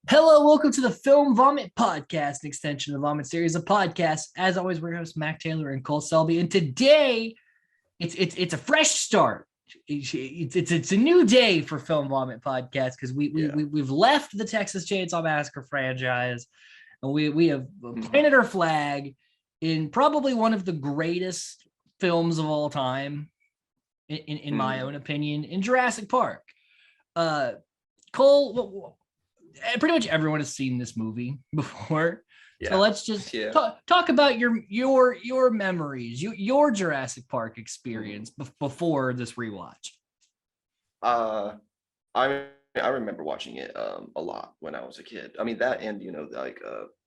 Hello, welcome to the Film Vomit Podcast, an extension of the Vomit series of podcasts. As always, we're your hosts Mac Taylor and Cole Selby, and today it's a fresh start. It's a new day for Film Vomit Podcast because we've left the Texas Chainsaw Massacre franchise, and we have planted our flag in probably one of the greatest films of all time, in my own opinion, in Jurassic Park. Cole, pretty much everyone has seen this movie before. Yeah. So let's just talk about your memories, your Jurassic Park experience before this rewatch. I remember watching it a lot when I was a kid. I mean that, and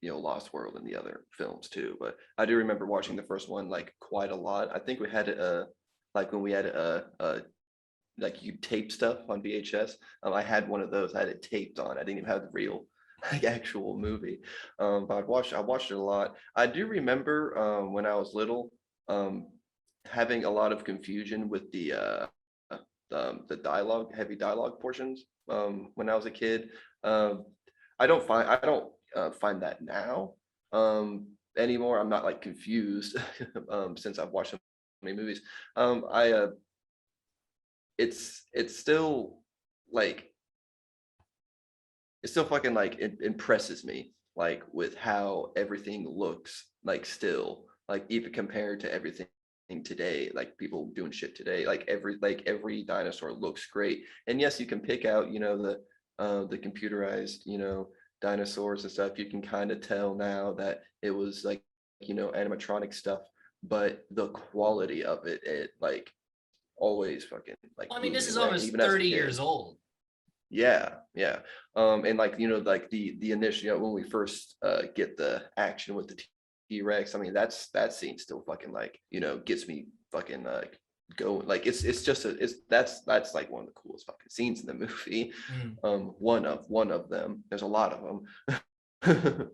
Lost World and the other films too. But I do remember watching the first one like quite a lot. I think we had it like when we had like you tape stuff on VHS. I had one of those. I had it taped on. I didn't even have the real like actual movie. But I watched it a lot. I do remember when I was little having a lot of confusion with the dialogue, heavy dialogue portions when I was a kid. I don't find that now anymore. I'm not like confused since I've watched so many movies. It's still like fucking like it impresses me like with how everything looks like still, like even compared to everything today, like people doing shit today, like every dinosaur looks great. And yes, you can pick out the computerized dinosaurs and stuff. You can kind of tell now that it was like animatronic stuff, but the quality of it like always fucking like. I mean, this is almost 30 years old. Yeah. And like like the initial when we first get the action with the T-Rex. I mean, that scene still fucking like gets me fucking like going. Like that's like one of the coolest fucking scenes in the movie. One of them. There's a lot of them.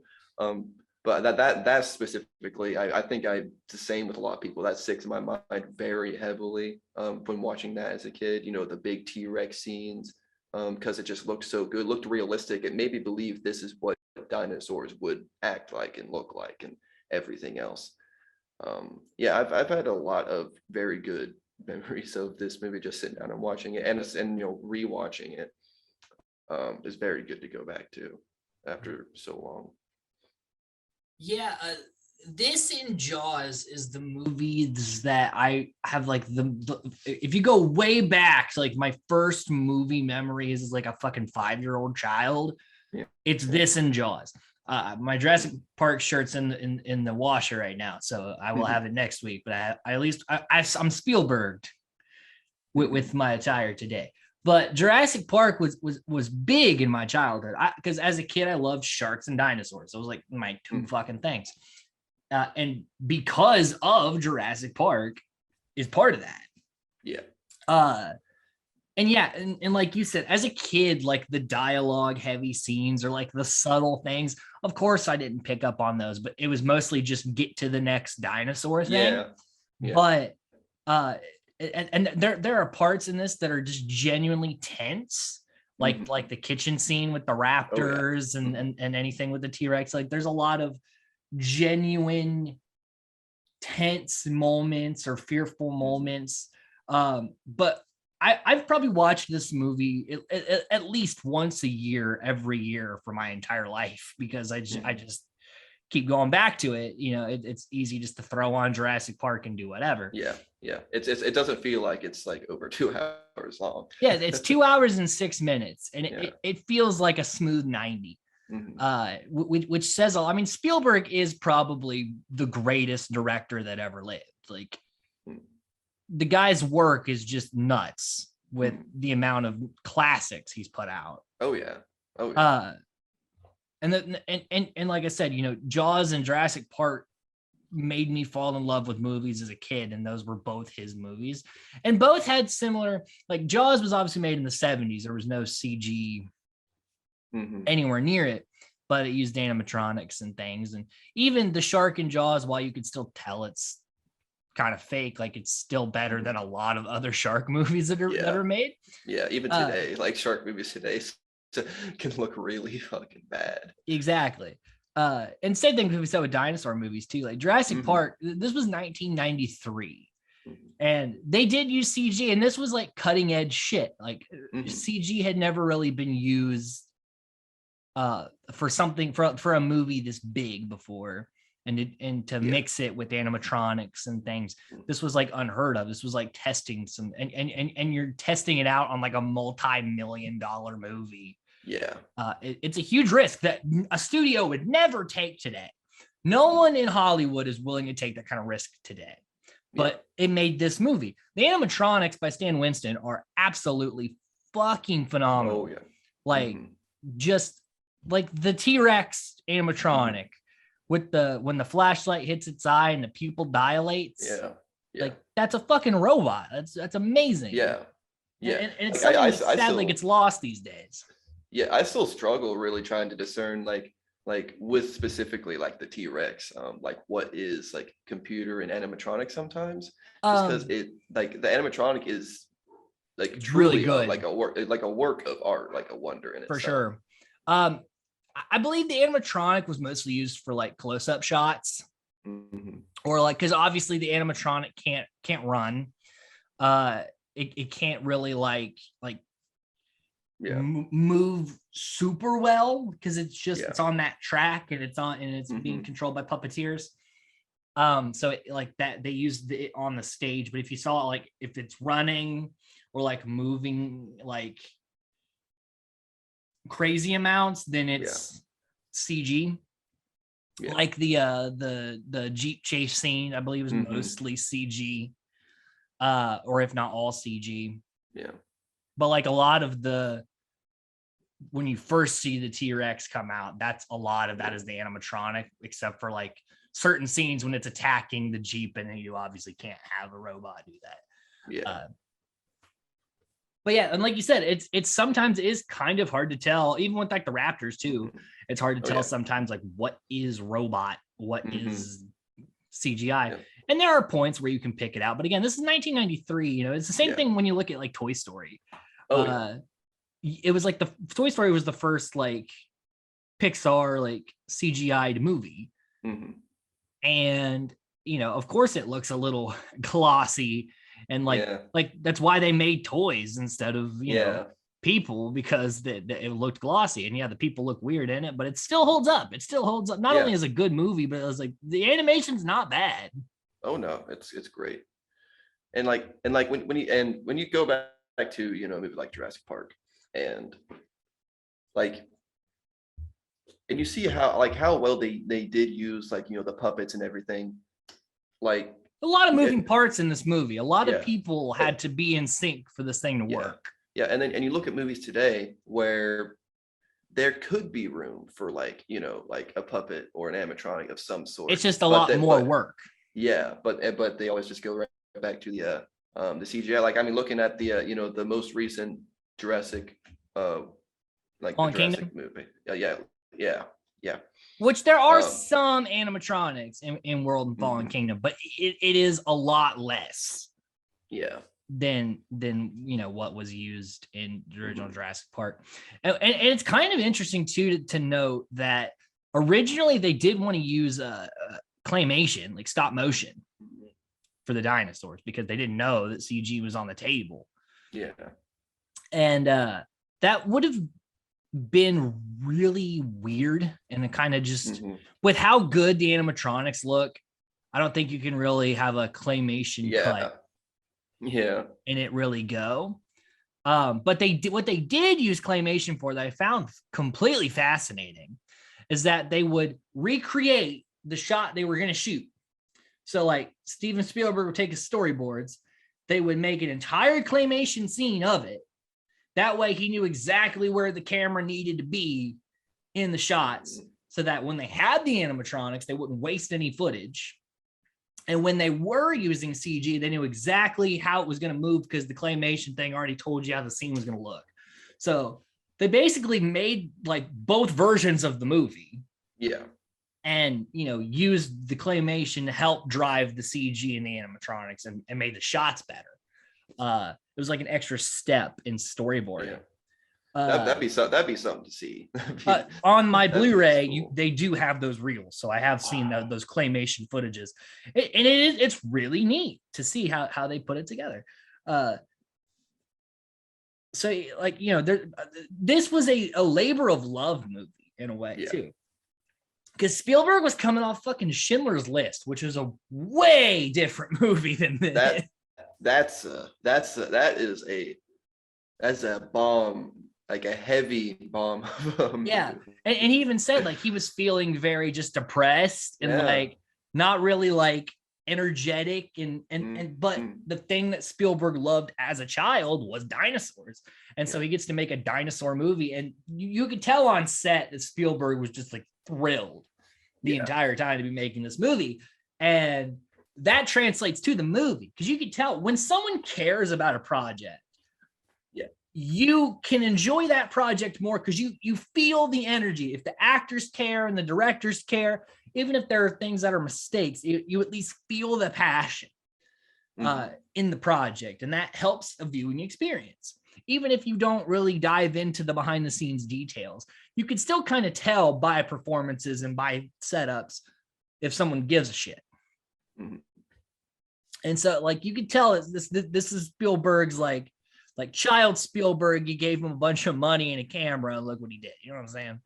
But that specifically, I think I the same with a lot of people. That sticks in my mind very heavily when watching that as a kid. The big T-Rex scenes, because it just looked so good, it looked realistic. It made me believe this is what dinosaurs would act like and look like, and everything else. I've had a lot of very good memories of this movie, just sitting down and watching it, and rewatching it is very good to go back to after so long. Yeah, this and Jaws is the movies that I have like the if you go way back to like my first movie memories as like a fucking 5-year-old child, it's this and Jaws. My Jurassic Park shirt's in the washer right now, so I will have it next week. But I'm Spielberged with my attire today. But Jurassic Park was big in my childhood because as a kid I loved sharks and dinosaurs. Those was like my two fucking things. And because of Jurassic Park is part of that. Yeah. And like you said, as a kid, like the dialogue heavy scenes or like the subtle things, of course I didn't pick up on those, but it was mostly just get to the next dinosaur thing. Yeah. But and there are parts in this that are just genuinely tense, like the kitchen scene with the raptors and anything with the T-Rex. Like there's a lot of genuine tense moments or fearful moments. But I've probably watched this movie at least once a year, every year for my entire life, because I just keep going back to it. It's easy just to throw on Jurassic Park and do whatever. Yeah. It doesn't feel like it's like over 2 hours long. Yeah, it's 2 hours and 6 minutes, and it feels like a smooth 90. Which says all. I mean, Spielberg is probably the greatest director that ever lived. Like the guy's work is just nuts with the amount of classics he's put out. Oh yeah. And like I said, Jaws and Jurassic Park made me fall in love with movies as a kid, and those were both his movies, and both had similar. Like Jaws was obviously made in the 70s. There was no CG anywhere near it, but it used animatronics and things. And even the shark in Jaws, while you could still tell it's kind of fake, like it's still better than a lot of other shark movies that are made. Yeah, even today, like shark movies today can look really fucking bad. Exactly. And same thing we said with dinosaur movies too. Like Jurassic Park, this was 1993. And they did use CG, and this was like cutting edge shit. Like CG had never really been used for something for a movie this big before, and to mix it with animatronics and things. This was like unheard of. This was like testing some, and you're testing it out on like a multi-million-dollar movie. Yeah. It's a huge risk that a studio would never take today. No one in Hollywood is willing to take that kind of risk today. But it made this movie. The animatronics by Stan Winston are absolutely fucking phenomenal. Oh, yeah. Like, just like the T-Rex animatronic with when the flashlight hits its eye and the pupil dilates. Yeah. Like, that's a fucking robot. That's amazing. Yeah. Yeah. And it's something that sadly gets lost these days. Yeah, I still struggle really trying to discern like with specifically like the T-Rex, like what is like computer and animatronic sometimes, because it like the animatronic is like truly really good, like a work of art, like a wonder in itself. For sure. I believe the animatronic was mostly used for like close-up shots, or like, because obviously the animatronic can't run. It can't really like move super well because it's just it's on that track and it's being controlled by puppeteers. So like that they used it on the stage, but if you saw it, like if it's running or like moving like crazy amounts, then it's CG. Like the Jeep chase scene, I believe, was mostly CG, or if not all CG. But like a lot of when you first see the T-Rex come out, that's a lot of that is the animatronic, except for like certain scenes when it's attacking the Jeep, and then you obviously can't have a robot do that. But yeah, and like you said, it's sometimes is kind of hard to tell, even with like the Raptors too. It's hard to tell sometimes like what is robot, what is CGI. And there are points where you can pick it out. But again, this is 1993. You know, it's the same thing when you look at like Toy Story. It was like the Toy Story was the first like Pixar like CGI'd movie. And, you know, of course it looks a little glossy and like that's why they made toys instead of, you know, people, because it looked glossy. And the people look weird in it, but it still holds up. It still holds up. Not only as a good movie, but it was like the animation's not bad. Oh no, it's great. And when you go back to, you know, maybe like Jurassic Park and you see how well they did use like, you know, the puppets and everything, like a lot of moving parts in this movie. A lot of people had to be in sync for this thing to work. And you look at movies today where there could be room for like, you know, like a puppet or an animatronic of some sort. It's just a lot more work. But they always just go right back to the CGI. Like, I mean, looking at the you know, the most recent Jurassic like the Jurassic movie. Which there are some animatronics in World and Fallen Kingdom, but it is a lot less. Than you know what was used in the original Jurassic Park. And it's kind of interesting too to note that originally they did want to use claymation, like stop motion, for the dinosaurs, because they didn't know that CG was on the table. And that would have been really weird, and it kind of just with how good the animatronics look, I don't think you can really have a claymation cut and it really go. But what they did use claymation for, that I found completely fascinating, is that they would recreate the shot they were going to shoot. So like Steven Spielberg would take his storyboards, they would make an entire claymation scene of it. That way he knew exactly where the camera needed to be in the shots, so that when they had the animatronics, they wouldn't waste any footage. And when they were using CG, they knew exactly how it was going to move, because the claymation thing already told you how the scene was going to look. So they basically made like both versions of the movie. And, you know, used the claymation to help drive the CG and the animatronics, and made the shots better. It was like an extra step in storyboarding. That'd be something to see. On my Blu-ray, cool. They do have those reels, so I have seen those claymation footages, and it's really neat to see how they put it together. So like, you know, this was a labor of love movie in a way too, because Spielberg was coming off fucking Schindler's List, which is a way different movie than this. That's a bomb, like a heavy bomb. Yeah, and he even said like he was feeling very just depressed and like not really like energetic but the thing that Spielberg loved as a child was dinosaurs, and so he gets to make a dinosaur movie, and you could tell on set that Spielberg was just like thrilled the entire time to be making this movie, and that translates to the movie because you can tell when someone cares about a project, you can enjoy that project more because you feel the energy. If the actors care and the directors care, even if there are things that are mistakes, you at least feel the passion in the project, and that helps a viewing experience. Even if you don't really dive into the behind the scenes details, you can still kind of tell by performances and by setups if someone gives a shit. And so like you could tell this is Spielberg's like child Spielberg. You gave him a bunch of money and a camera and look what he did. You know what I'm saying?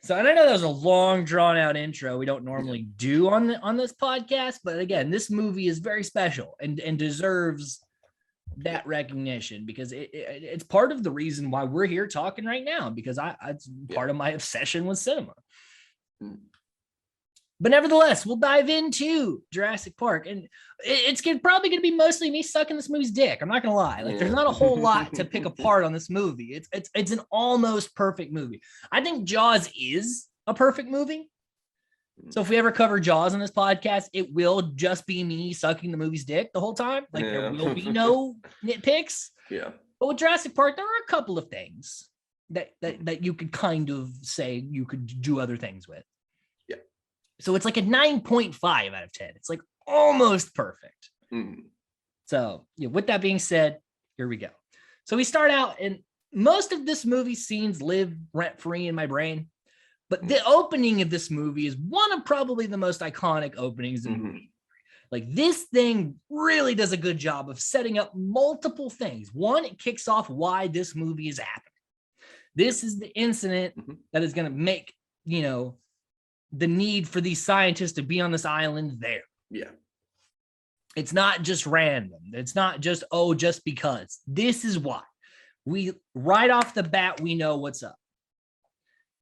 So, and I know that was a long drawn out intro we don't normally do on this podcast, but again, this movie is very special and deserves that recognition because it's part of the reason why we're here talking right now, because it's part of my obsession with cinema. But nevertheless, we'll dive into Jurassic Park, and it's probably going to be mostly me sucking this movie's dick. I'm not going to lie. Like, there's not a whole lot to pick apart on this movie. It's an almost perfect movie. I think Jaws is a perfect movie. So if we ever cover Jaws on this podcast, it will just be me sucking the movie's dick the whole time. Like, there will be no nitpicks. Yeah. But with Jurassic Park, there are a couple of things that you could kind of say you could do other things with. So it's like a 9.5 out of 10. It's like almost perfect. So with that being said, here we go. So we start out, and most of this movie's scenes live rent-free in my brain. But the opening of this movie is one of probably the most iconic openings in the movie. Like, this thing really does a good job of setting up multiple things. One, it kicks off why this movie is happening. This is the incident that is going to make, the need for these scientists to be on this island there. Yeah. It's not just random. It's not just, just because. This is why. Right off the bat, we know what's up.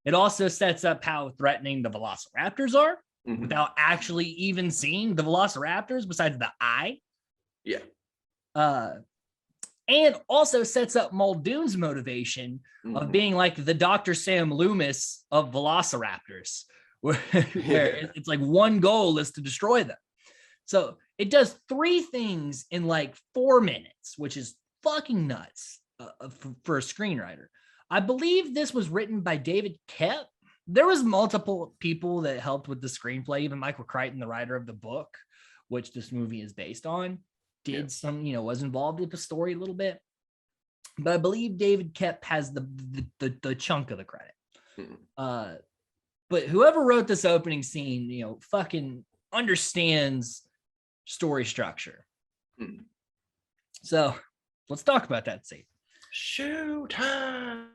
It also sets up how threatening the velociraptors are without actually even seeing the velociraptors besides the eye. Yeah. And also sets up Muldoon's motivation of being like the Dr. Sam Loomis of velociraptors. Where it's like one goal is to destroy them. So it does 3 things in like 4 minutes, which is fucking nuts for a screenwriter. I believe this was written by David Koepp. There was multiple people that helped with the screenplay. Even Michael Crichton, the writer of the book, which this movie is based on, did some, was involved with the story a little bit. But I believe David Koepp has the chunk of the credit. But whoever wrote this opening scene, fucking understands story structure. So let's talk about that scene. Shoot time.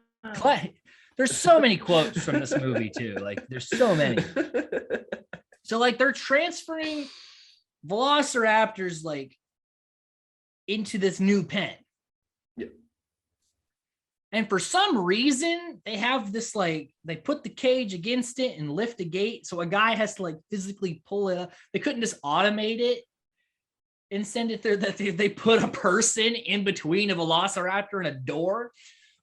There's so many quotes from this movie too. Like, there's so many. So like, they're transferring velociraptors like into this new pen. And for some reason, they have this, like, they put the cage against it and lift the gate. So a guy has to like physically pull it up. They couldn't just automate it and send it there. That they put a person in between a velociraptor and a door,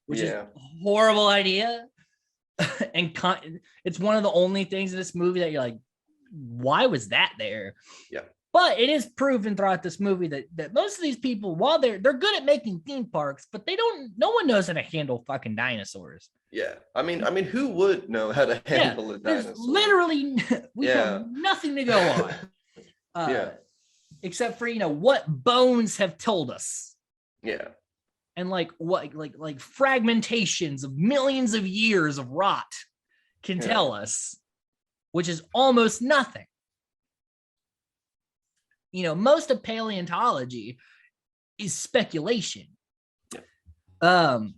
which is a horrible idea. And it's one of the only things in this movie that you're like, why was that there? Yeah. But it is proven throughout this movie that most of these people, while they're good at making theme parks, but no one knows how to handle fucking dinosaurs. Yeah. I mean, who would know how to handle a dinosaur? Literally, we have nothing to go on. Except for, what bones have told us. Yeah. and like what like fragmentations of millions of years of rot can tell us, which is almost nothing. You know, most of paleontology is speculation. So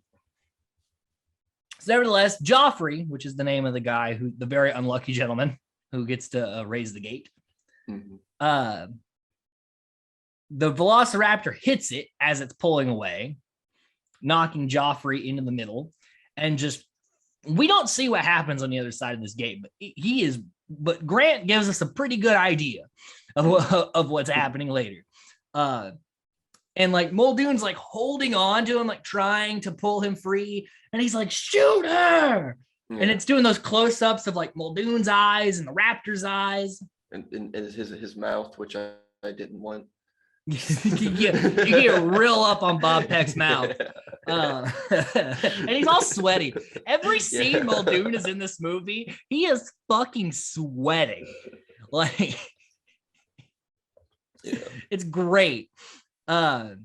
nevertheless, Joffrey, which is the name of the guy who, the very unlucky gentleman who gets to raise the gate. The Velociraptor hits it as it's pulling away, knocking Joffrey into the middle, and just, we don't see what happens on the other side of this gate, but Grant gives us a pretty good idea of what's happening later. And like Muldoon's like holding on to him, like trying to pull him free. And he's like, shoot her. Yeah. And it's doing those close-ups of like Muldoon's eyes and the raptor's eyes. And his mouth, which I didn't want. you get real up on Bob Peck's mouth. And he's all sweaty. Every scene Muldoon is in this movie, he is fucking sweating. Like, it's great. But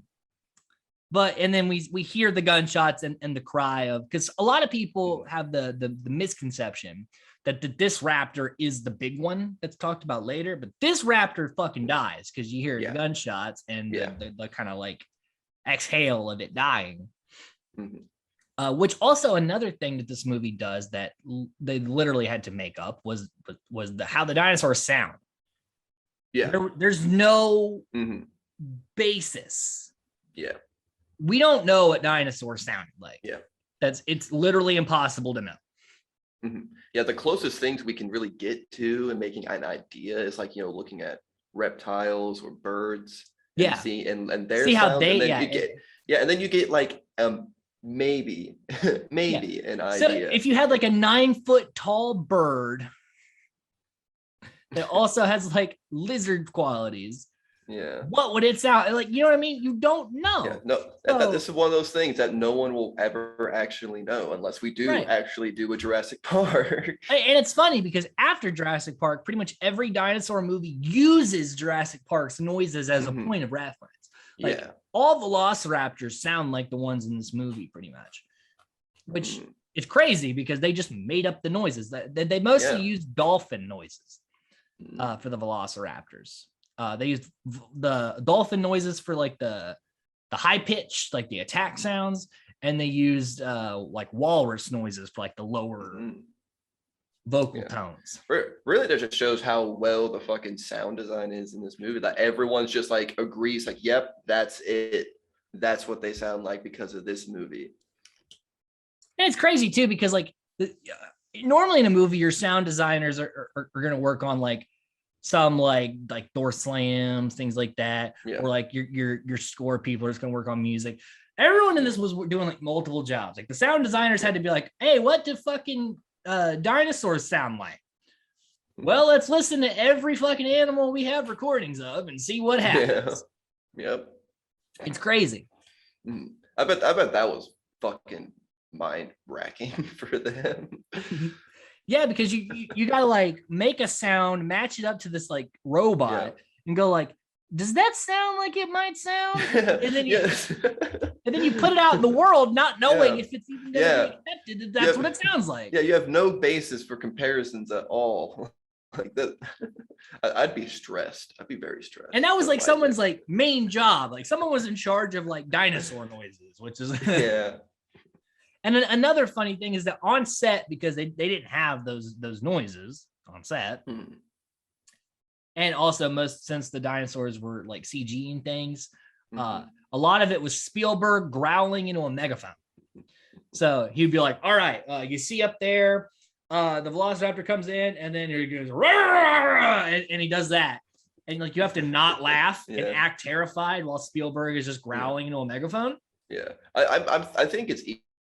and then we hear the gunshots and the cry of, because a lot of people have the misconception that this raptor is the big one that's talked about later, but this raptor fucking dies because you hear the gunshots and the kind of like exhale of it dying. Which also another thing that this movie does that they literally had to make up was how the dinosaurs sound. There's no basis. We don't know what dinosaurs sounded like. It's literally impossible to know. The closest things we can really get to and making an idea is like, you know, looking at reptiles or birds and see their see how sounds, they and then you get like maybe an idea. So if you had like a 9-foot tall bird that also has like lizard qualities, what would it sound like? You know what I mean? You don't know. This is one of those things that no one will ever actually know unless we do actually do a Jurassic Park. And it's funny because after Jurassic Park, pretty much every dinosaur movie uses Jurassic Park's noises as a point of reference. Like all velociraptors sound like the ones in this movie pretty much, which is crazy because they just made up the noises. They mostly use dolphin noises for the velociraptors. They used the dolphin noises for like the high pitch, like the attack sounds, and they used like walrus noises for like the lower vocal tones. Really, that just shows how well the fucking sound design is in this movie. That everyone's just like agrees, like, yep, that's it. That's what they sound like because of this movie. And it's crazy too because like normally in a movie, your sound designers are going to work on like some like door slams, things like that, or like your score people are just gonna work on music. Everyone in this was doing like multiple jobs. Like the sound designers had to be like, hey, what do fucking dinosaurs sound like? Well, let's listen to every fucking animal we have recordings of and see what happens. It's crazy. I bet that was fucking mind-racking for them. Because you gotta like make a sound, match it up to this like robot, and go like, does that sound like it might sound? And then and then you put it out in the world, not knowing if it's even gonna be accepted. That's what it sounds like. You have no basis for comparisons at all. Like that, I'd be stressed. I'd be very stressed. And that was like someone's like main job. Like someone was in charge of like dinosaur noises, which is And then another funny thing is that on set, because they didn't have those noises on set, and also since the dinosaurs were like CG and things, a lot of it was Spielberg growling into a megaphone. So he'd be like, "All right, you see up there, the Velociraptor comes in, and then he goes, and he does that, and like you have to not laugh and act terrified while Spielberg is just growling into a megaphone." I think it's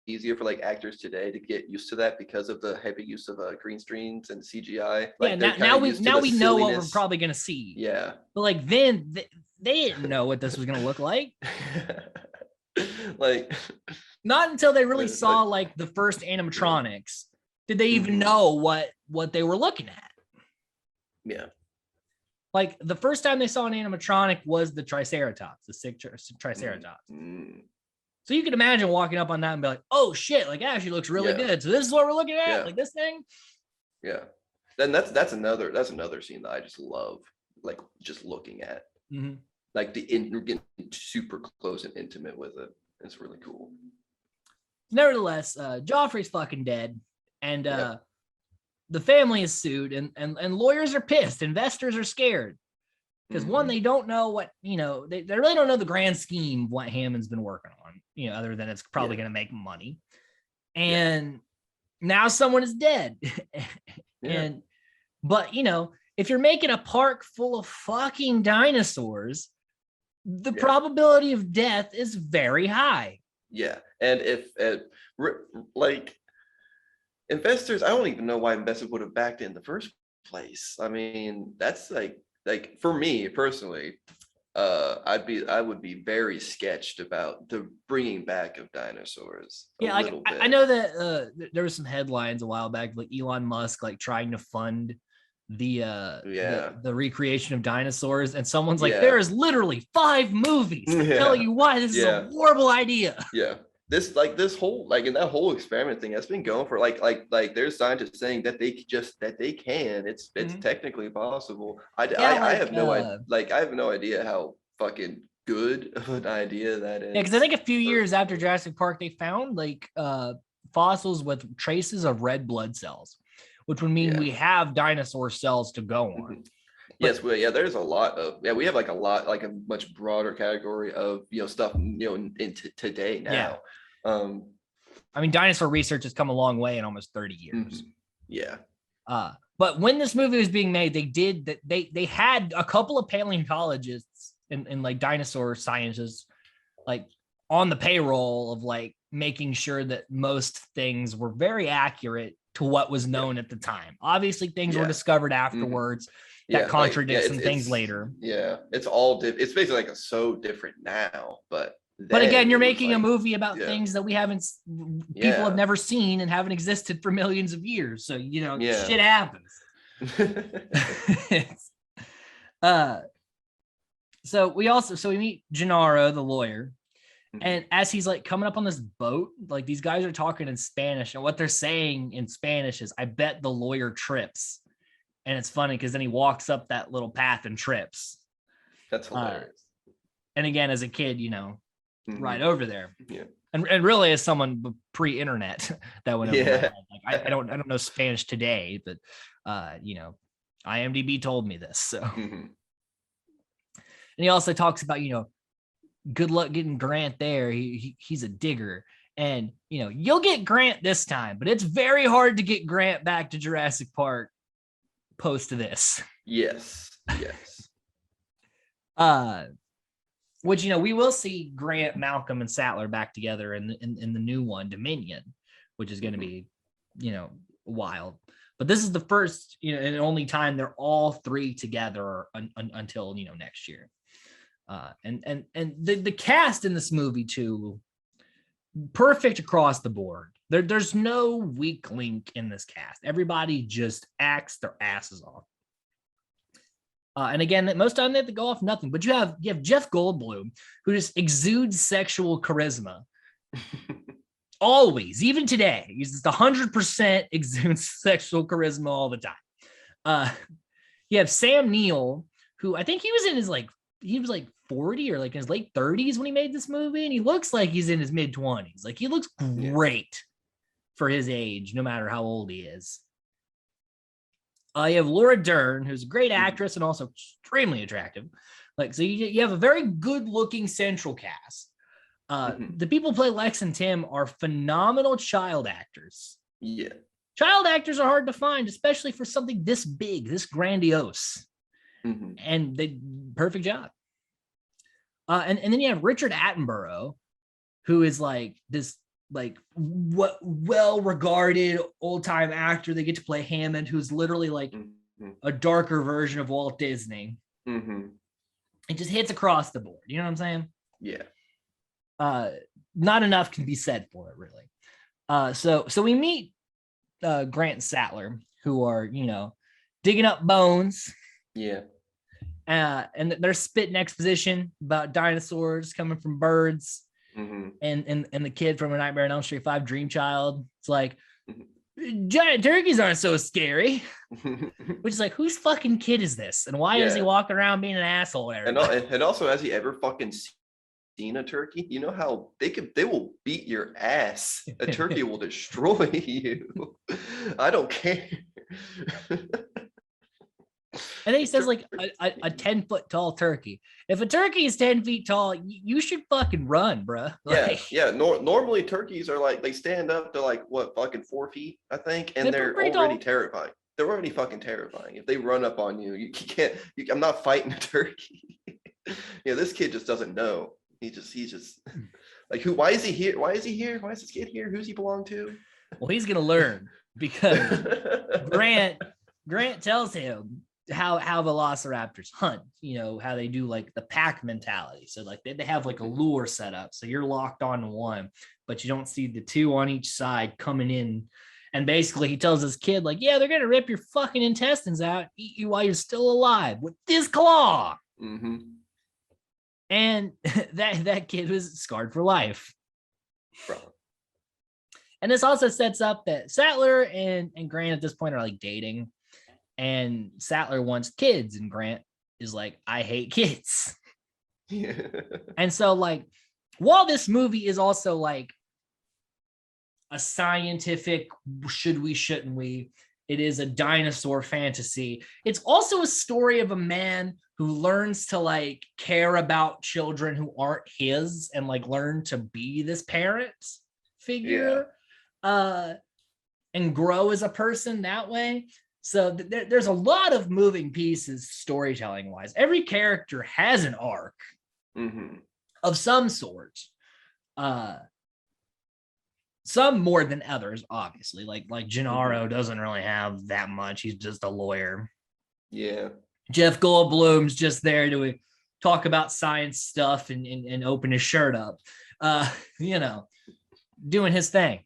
easier for like actors today to get used to that because of the heavy use of green screens and CGI. Like now we know what we're probably gonna see. But like then they didn't know what this was gonna look like. Like not until they really saw like the first animatronics did they even know what they were looking at. Like the first time they saw an animatronic was the Triceratops, the Sick Triceratops. So you can imagine walking up on that and be like, oh shit, like actually looks really good. So this is what we're looking at, like this thing. Yeah. Then that's another scene that I just love, like just looking at. Mm-hmm. Like getting super close and intimate with it. It's really cool. Nevertheless, Joffrey's fucking dead, and the family is sued, and lawyers are pissed. Investors are scared because one, they don't know what, you know, they really don't know the grand scheme of what Hammond's been working on, you know, other than it's probably going to make money. And now someone is dead. But you know, if you're making a park full of fucking dinosaurs, the probability of death is very high. Yeah. And if like investors, I don't even know why investors would have backed in the first place. I mean, that's like for me personally, I would be very sketched about the bringing back of dinosaurs. I know that there was some headlines a while back, like Elon Musk like trying to fund the recreation of dinosaurs, and someone's like, there is literally 5 movies to tell you why this is a horrible idea. This whole, like, in that whole experiment thing that's been going for like there's scientists saying that they can, it's technically possible. I have no idea how fucking good of an idea that is. Because I think a few years after Jurassic Park, they found like fossils with traces of red blood cells, which would mean we have dinosaur cells to go on. Yes, well, there's a lot of we have like a much broader category of, you know, stuff, you know, into today now. I mean, dinosaur research has come a long way in almost 30 years. But when this movie was being made, they had a couple of paleontologists and like dinosaur scientists like on the payroll of like making sure that most things were very accurate to what was known at the time. Obviously, things were discovered afterwards that contradict some things later. It's all it's basically like so different now, but again, you're making a movie about things that we haven't, people have never seen and haven't existed for millions of years. So, you know, shit happens. So we meet Gennaro, the lawyer, and as he's like coming up on this boat, like these guys are talking in Spanish, and what they're saying in Spanish is, I bet the lawyer trips. And it's funny because then he walks up that little path and trips. That's hilarious. And again, as a kid, you know, right over there. And really, as someone pre-internet, that would have like, I don't know Spanish today, but you know, IMDb told me this. So and he also talks about, you know, good luck getting Grant there. He's a digger. And you know, you'll get Grant this time, but it's very hard to get Grant back to Jurassic Park post this. Yes. Which, you know, we will see Grant, Malcolm, and Sattler back together in the new one, Dominion, which is going to be, you know, wild. But this is the first, you know, and only time they're all 3 together until, you know, next year. And the cast in this movie too, perfect across the board. There's no weak link in this cast. Everybody just acts their asses off. And again, most time they have to go off nothing. But you have Jeff Goldblum, who just exudes sexual charisma. Always, even today, he's just 100% exudes sexual charisma all the time. You have Sam Neill, who I think he was like 40 or like in his late 30s when he made this movie, and he looks like he's in his mid 20s. Like he looks great for his age, no matter how old he is. You have Laura Dern, who's a great actress and also extremely attractive. Like, so you have a very good-looking central cast. The people who play Lex and Tim are phenomenal child actors. Child actors are hard to find, especially for something this big, this grandiose. And they perfect job. And then you have Richard Attenborough, who is like this what well-regarded old-time actor. They get to play Hammond, who's literally like a darker version of Walt Disney. It just hits across the board. You know what I'm saying? Not enough can be said for it, really. So we meet Grant and Sattler, who are, you know, digging up bones. And they're spitting exposition about dinosaurs coming from birds. And the kid from A Nightmare on Elm Street 5, Dream Child, it's like, giant turkeys aren't so scary. Which is like, whose fucking kid is this? And why is he walking around being an asshole? And also, has he ever fucking seen a turkey? You know how they will beat your ass. A turkey will destroy you. I don't care. And then he says like a 10-foot tall turkey. If a turkey is 10 feet tall, you should fucking run, bro. Normally turkeys are like, they stand up to like what, fucking 4 feet, I think, and they're already terrifying. They're already fucking terrifying. If they run up on you, you can't. I'm not fighting a turkey. This kid just doesn't know. He's just like, who? Why is he here? Why is he here? Why is this kid here? Who's he belong to? Well, he's gonna learn because Grant tells him how velociraptors hunt, how they do like the pack mentality. So like they have like a lure set up. So you're locked on to one, but you don't see the two on each side coming in. And basically he tells this kid like, yeah, they're going to rip your fucking intestines out, eat you while you're still alive with this claw. And that kid was scarred for life. Bro. And this also sets up that Sattler and Grant at this point are like dating. And Sattler wants kids, and Grant is like, I hate kids. And so, like, while this movie is also like a scientific should we, shouldn't we, it is a dinosaur fantasy. It's also a story of a man who learns to like care about children who aren't his and like learn to be this parent figure and grow as a person that way. So there's a lot of moving pieces storytelling wise. Every character has an arc of some sort. Some more than others, obviously. Like Gennaro doesn't really have that much. He's just a lawyer. Yeah. Jeff Goldblum's just there to talk about science stuff and open his shirt up. Doing his thing.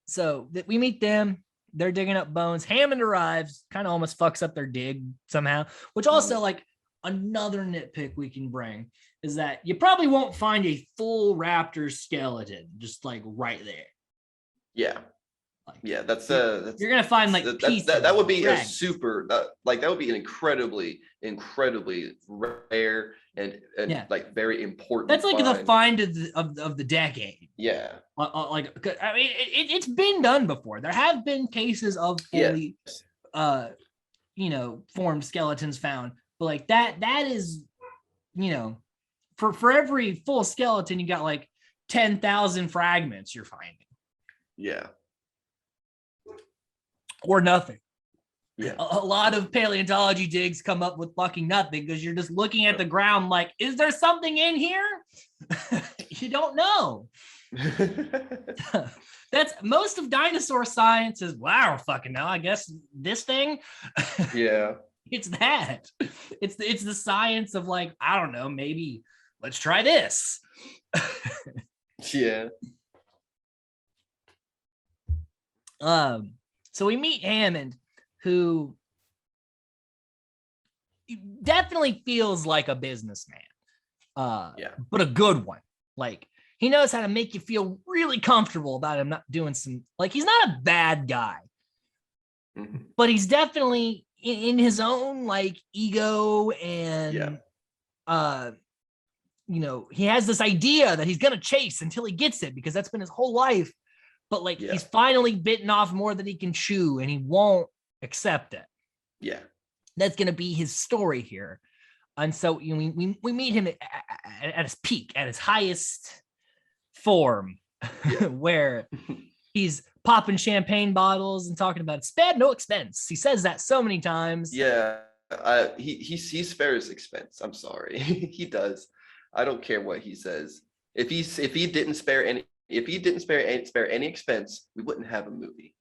So we meet them. They're digging up bones. Hammond arrives, kind of almost fucks up their dig somehow, which also like another nitpick we can bring is that you probably won't find a full raptor skeleton just like right there. Yeah. That's you're gonna find like pieces. That would be a super that would be an incredibly rare and like very important. That's like the find of the decade. Yeah. I mean, it's been done before. There have been cases of fully, formed skeletons found, but like that is, for every full skeleton, you got like 10,000 fragments you're finding. Yeah. Or nothing. Yeah. A lot of paleontology digs come up with fucking nothing because you're just looking at the ground like, is there something in here? You don't know. That's most of dinosaur science is, well, I don't fucking know. I guess this thing. Yeah. It's that. It's the science of like, I don't know, maybe let's try this. Yeah. So we meet Hammond, who definitely feels like a businessman. But a good one. Like he knows how to make you feel really comfortable about him not doing some, like he's not a bad guy. But he's definitely in his own like ego and he has this idea that he's gonna chase until he gets it because that's been his whole life. But like he's finally bitten off more than he can chew and he won't accept it. Yeah. That's gonna be his story here. And so we meet him at his peak, at his highest form, where he's popping champagne bottles and talking about spare no expense. He says that so many times. Yeah, he spares expense. I'm sorry, he does. I don't care what he says. If he didn't spare any expense, we wouldn't have a movie.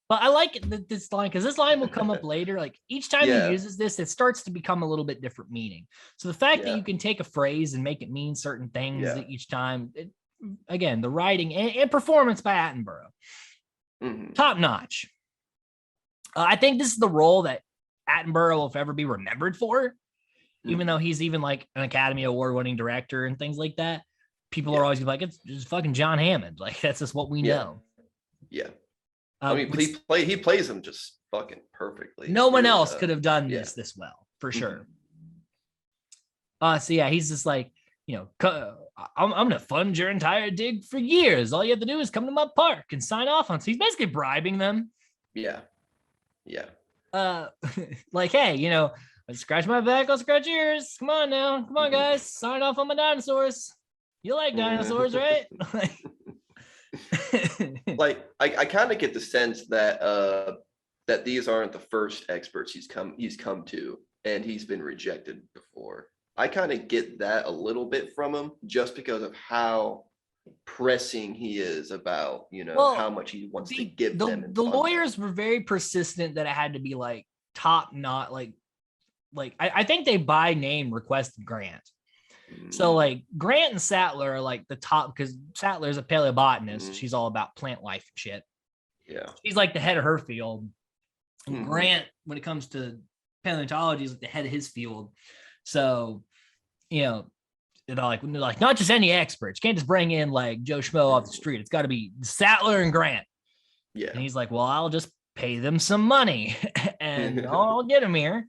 But I like this line because this line will come up later. Like each time he uses this, it starts to become a little bit different meaning. So the fact that you can take a phrase and make it mean certain things each time, again, the writing and performance by Attenborough, top notch. I think this is the role that Attenborough will ever be remembered for. even though he's even like an Academy Award winning director and things like that, people are always like, it's fucking John Hammond. Like, that's just what we know. Yeah. I mean, he plays him just fucking perfectly. No one else could have done this well, for sure. So yeah, he's just like, you know, I'm gonna fund your entire dig for years. All you have to do is come to my park and sign off on. So he's basically bribing them. Yeah. Like, hey, you know, let's scratch my back, I'll scratch yours. Come on now, come on guys, sign off on my dinosaurs. You like dinosaurs, right? Like, I kind of get the sense that that these aren't the first experts he's come to, and he's been rejected before. I kind of get that a little bit from him, just because of how pressing he is about, you know, how much he wants to give them. The lawyers were very persistent that it had to be like top, not like I think they by name requested Grant. So like Grant and Sattler are like the top, because Sattler's a paleobotanist. She's all about plant life and shit. Yeah. She's like the head of her field. And Grant, when it comes to paleontology, is like the head of his field. So, you know, they're like not just any experts. You can't just bring in like Joe Schmo off the street. It's got to be Sattler and Grant. Yeah. And he's like, well, I'll just pay them some money and I'll get them here.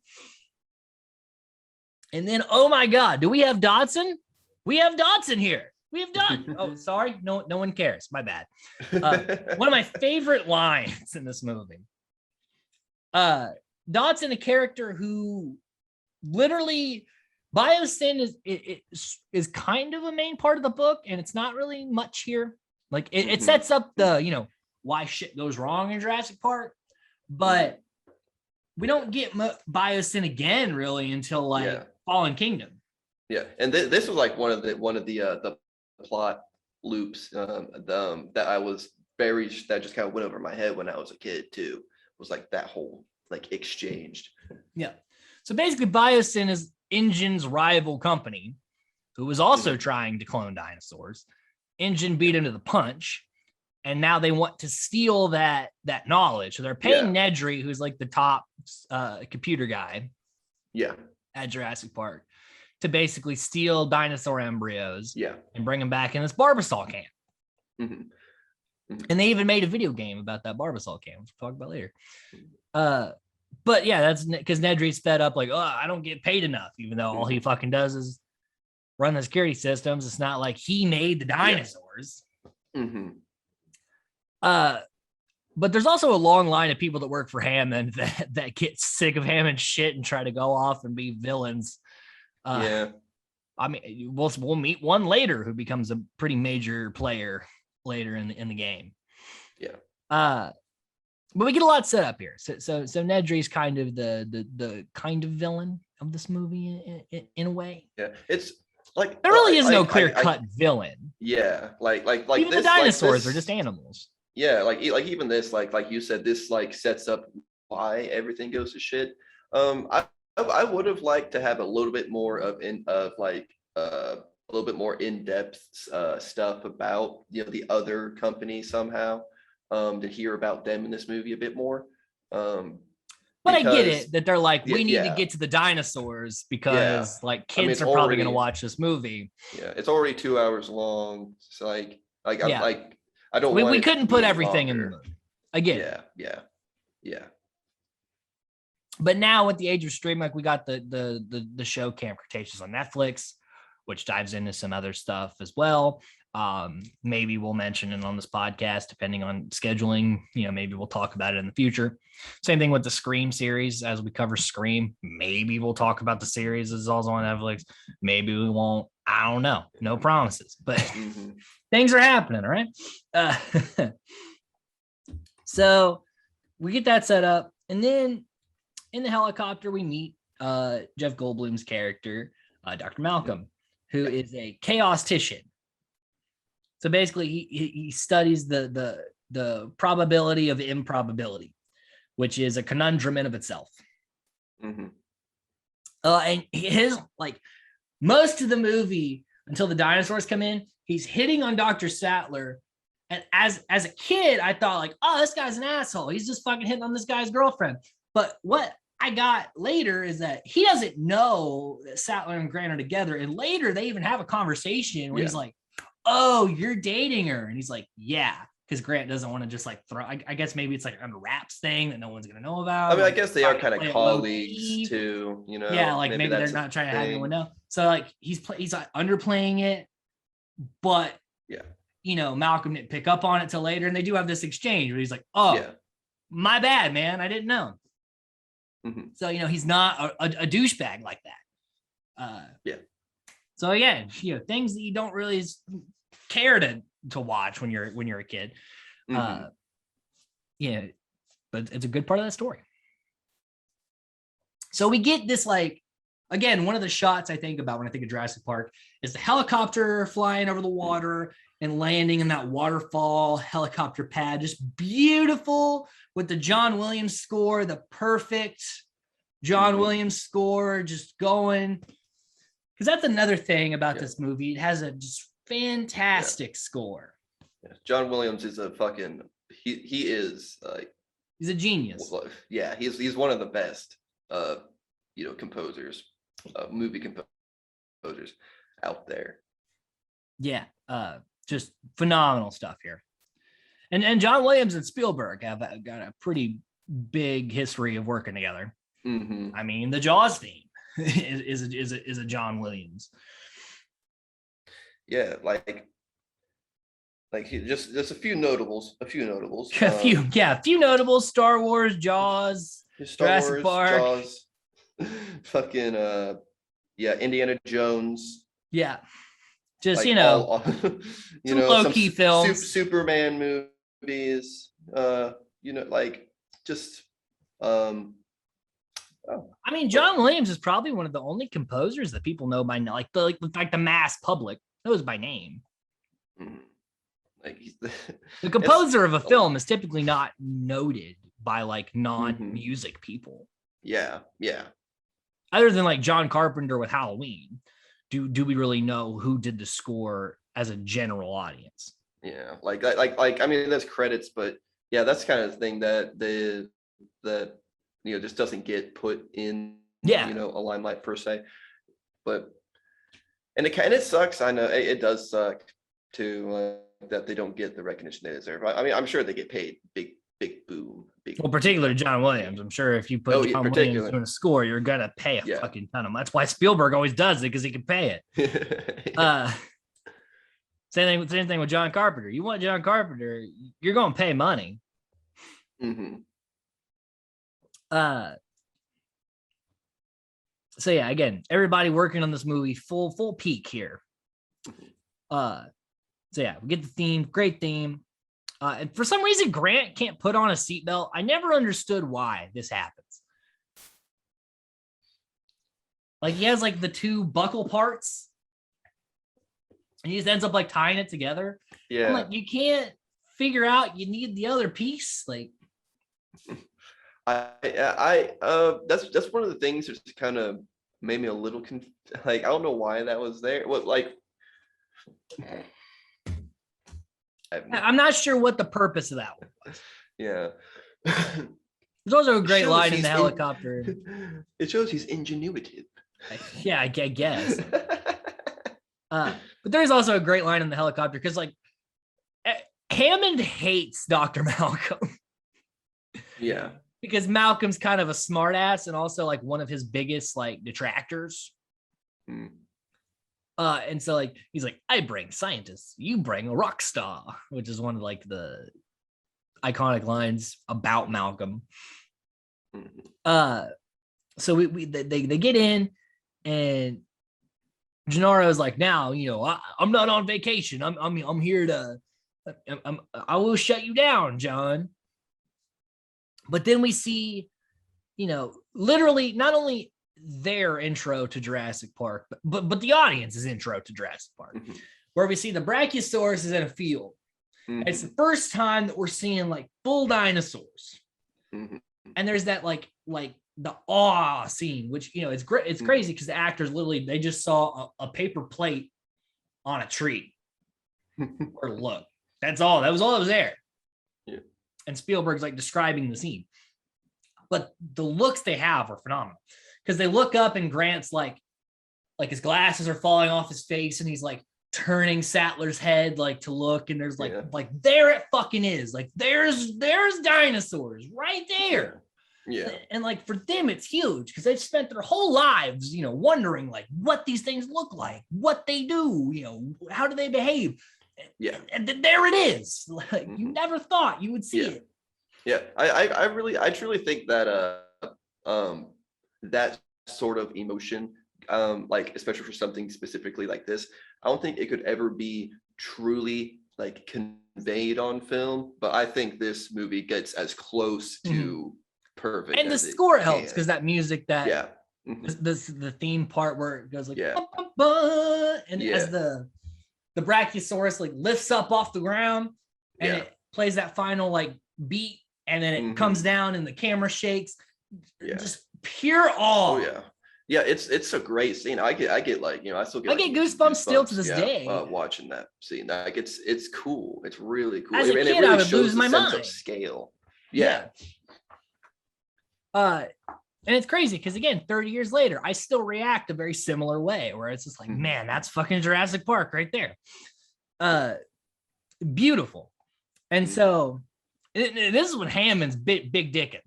And then, oh my God, do we have Dodson? We have Dodson here. We have Dodson. Oh, sorry. No one cares. My bad. One of my favorite lines in this movie. Dodson, a character who literally, biosyn is kind of a main part of the book, and it's not really much here. Like it sets up the, you know, why shit goes wrong in Jurassic Park, but we don't get biosyn again really until like Fallen Kingdom. Yeah, and this was like one of the plot loops that I was that just kind of went over my head when I was a kid too. Was like that whole like exchange. Yeah. So basically, biosyn is InGen's rival company, who was also trying to clone dinosaurs. InGen beat him to the punch, and now they want to steal that knowledge. So they're paying Nedry, who's like the top computer guy, at Jurassic Park, to basically steal dinosaur embryos, and bring them back in this Barbasol can. And they even made a video game about that Barbasol can, which we'll talk about later. But yeah, that's because Nedry's fed up, like, oh, I don't get paid enough, even though all he fucking does is run the security systems. It's not like he made the dinosaurs. But there's also a long line of people that work for Hammond that get sick of Hammond's shit and try to go off and be villains. I mean, we'll meet one later who becomes a pretty major player later in the game. But we get a lot set up here. So Nedry's kind of the kind of villain of this movie in a way. Yeah, it's like there really is no clear cut villain. Yeah, like even this, the dinosaurs like are just animals. Yeah, like even this, like you said, this like sets up why everything goes to shit. I would have liked to have a little bit more of a little bit more in-depth stuff about, you know, the other company somehow, to hear about them in this movie a bit more. But I get it that they're like, we need to get to the dinosaurs because like kids are probably going to watch this movie. Yeah, it's already 2 hours long. It's like I don't. We couldn't put everything in the movie. I get it. Yeah. But now with the age of streaming, like we got the show Camp Cretaceous on Netflix, which dives into some other stuff as well. Maybe we'll mention it on this podcast, depending on scheduling. You know, maybe we'll talk about it in the future. Same thing with the Scream series. As we cover Scream, maybe we'll talk about the series as also on Netflix. Maybe we won't. I don't know. No promises, but things are happening. All right. So we get that set up, and then in the helicopter we meet Jeff Goldblum's character, Dr. Malcolm, who is a chaostician. So basically, he studies the probability of improbability, which is a conundrum in of itself. And his like most of the movie until the dinosaurs come in, he's hitting on Dr. Sattler. And as a kid, I thought like, oh, this guy's an asshole. He's just fucking hitting on this guy's girlfriend. But what I got later is that he doesn't know that Sattler and Grant are together. And later they even have a conversation where he's like, oh, you're dating her. And he's like, yeah. Because Grant doesn't want to just like throw, I guess maybe it's like an wraps thing that no one's going to know about. I mean, I guess they are kind of colleagues too, you know? Yeah, like maybe they're not trying to have anyone know. So like he's like underplaying it, but you know, Malcolm didn't pick up on it till later. And they do have this exchange where he's like, oh, my bad, man. I didn't know. So, you know, he's not a douchebag like that. So again, you know, things that you don't really care to watch when you're a kid. Yeah, but it's a good part of that story. So we get this, like, again, one of the shots I think about when I think of Jurassic Park is the helicopter flying over the water and landing in that waterfall helicopter pad, just beautiful with the John Williams score, the perfect John Williams score, just going. Because that's another thing about this movie. It has a just fantastic score. John Williams is a fucking, he is like, he's a genius. Yeah, he's one of the best you know, composers, movie composers out there. Yeah, just phenomenal stuff here. And John Williams and Spielberg have got a pretty big history of working together. I mean, the Jaws theme is a John Williams. Yeah, like just a few notables. A few notables. Star Wars, Jaws, Jurassic Park, Jaws, fucking Indiana Jones. Yeah, just like, you know, low key films, Superman movies. You know, like just. I mean, John Williams is probably one of the only composers that people know by like the mass public knows by name. Like the composer of a film is typically not noted by like non-music people. Yeah. Other than like John Carpenter with Halloween, do we really know who did the score as a general audience? Yeah, like I mean, there's credits, but yeah, that's kind of the thing that you know, just doesn't get put in, you know, a limelight per se. But and it sucks. I know it does suck too that they don't get the recognition they deserve. I mean, I'm sure they get paid big boom. Well, particularly John Williams. I'm sure if you put John Williams doing a score, you're gonna pay a fucking ton of money. That's why Spielberg always does it, because he can pay it. Same thing with John Carpenter. You want John Carpenter, you're gonna pay money. So yeah, again, everybody working on this movie, full peak here. So yeah, we get the theme, great theme. And for some reason, Grant can't put on a seatbelt. I never understood why this happens. Like he has like the two buckle parts, and he just ends up like tying it together. Yeah, I'm like, you can't figure out you need the other piece, like. That's one of the things that kind of made me a little like, I don't know why that was there. What, like, I'm not sure what the purpose of that one was. Yeah. There's also a great line in the helicopter. It shows he's ingenuitive. Yeah, I guess. But there's also a great line in the helicopter because, like, Hammond hates Dr. Malcolm. Yeah. Because Malcolm's kind of a smartass and also like one of his biggest like detractors. And so like he's like, I bring scientists, you bring a rock star, which is one of like the iconic lines about Malcolm. So they get in, and Gennaro's like, now, you know, I'm not on vacation. I'm here to I will shut you down, John. But then we see, you know, literally not only their intro to Jurassic Park, but the audience's intro to Jurassic Park, where we see the Brachiosaurus is in a field. It's the first time that we're seeing like full dinosaurs. And there's that like the awe scene, which, you know, it's great. It's crazy because the actors literally, they just saw a paper plate on a tree. Or look, that's all. That was all that was there. And Spielberg's like describing the scene. but the looks they have are phenomenal because they look up and Grant's like his glasses are falling off his face and he's like turning Sattler's head like to look, and there's like there it fucking is, like there's dinosaurs right there. Yeah. And like for them it's huge because they've spent their whole lives, you know, wondering like what these things look like, what they do, you know, how do they behave. Yeah. And there it is. Like you never thought you would see it. Yeah. I truly think that that sort of emotion, like especially for something specifically like this, I don't think it could ever be truly like conveyed on film, but I think this movie gets as close to perfect. And the score helps because that music that the theme part where it goes like bah, bah, bah, and as the Brachiosaurus like lifts up off the ground and it plays that final like beat, and then it comes down and the camera shakes. Just pure awe. Oh yeah. Yeah, it's a great scene. I get like, you know, I get goosebumps still to this day watching that scene. Like it's cool. It's really cool. As a kid, it really I would shows lose the my sense mind. of scale. And it's crazy because again, 30 years later, I still react a very similar way where it's just like, man, that's fucking Jurassic Park right there. Beautiful. And so this is when Hammond's big dicking.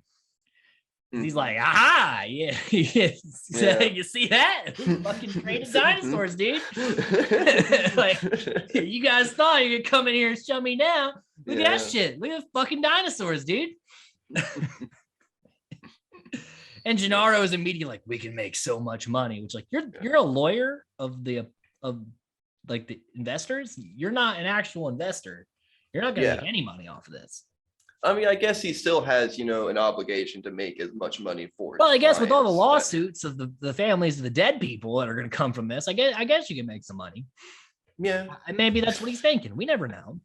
He's like, aha, yeah. You see that? Fucking created dinosaurs, dude. Like, you guys thought you could come in here and show me now. Look at that shit. Look at the fucking dinosaurs, dude. And Gennaro is immediately like, we can make so much money, which like you're a lawyer of like the investors. You're not an actual investor. You're not gonna make any money off of this. I mean, I guess he still has, you know, an obligation to make as much money for it. Well, I guess with all the lawsuits of the families of the dead people that are going to come from this, I guess you can make some money. Yeah. And maybe that's what he's thinking. We never know.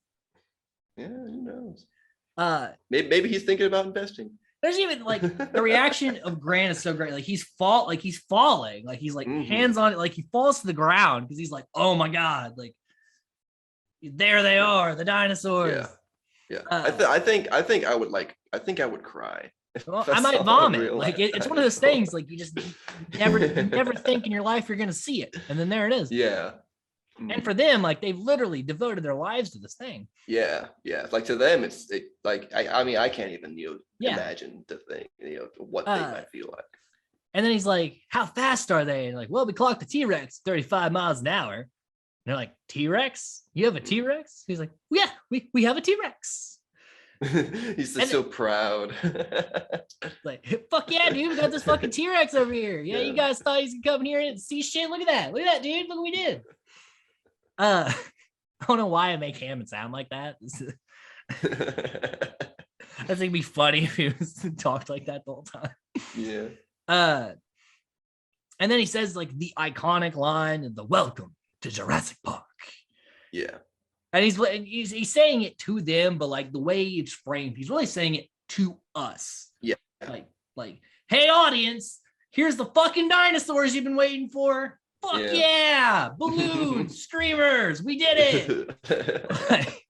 Yeah, who knows? Maybe he's thinking about investing. There's even like the reaction of Grant is so great. Like he's falling, like he's like hands on it, like he falls to the ground because he's like, oh my God, like there they are, the dinosaurs. Yeah. Yeah, I think I would cry. Well, I might vomit. Like it's one of those things. Like you just never think in your life you're gonna see it, and then there it is. Yeah. And for them, like they've literally devoted their lives to this thing. Yeah. Like to them, it's like I mean I can't even imagine the thing, what they might feel like. And then he's like, "How fast are they?" And like, "Well, we clocked the T-Rex 35 miles an hour." And they're like, T-Rex? You have a T-Rex? He's like, yeah, we have a T-Rex. He's just so proud. Like, fuck yeah, dude, we got this fucking T-Rex over here. Yeah, you guys thought he's gonna come in here and see shit. Look at that, dude. Look what we did. I don't know why I make Hammond sound like that. I think it'd be funny if he was talked like that the whole time. Yeah. And then he says like the iconic line of the welcome to Jurassic Park. Yeah. And he's saying it to them, but like the way it's framed, he's really saying it to us. Yeah. Like, hey audience, here's the fucking dinosaurs you've been waiting for. Fuck yeah. Balloons, streamers, we did it. Like,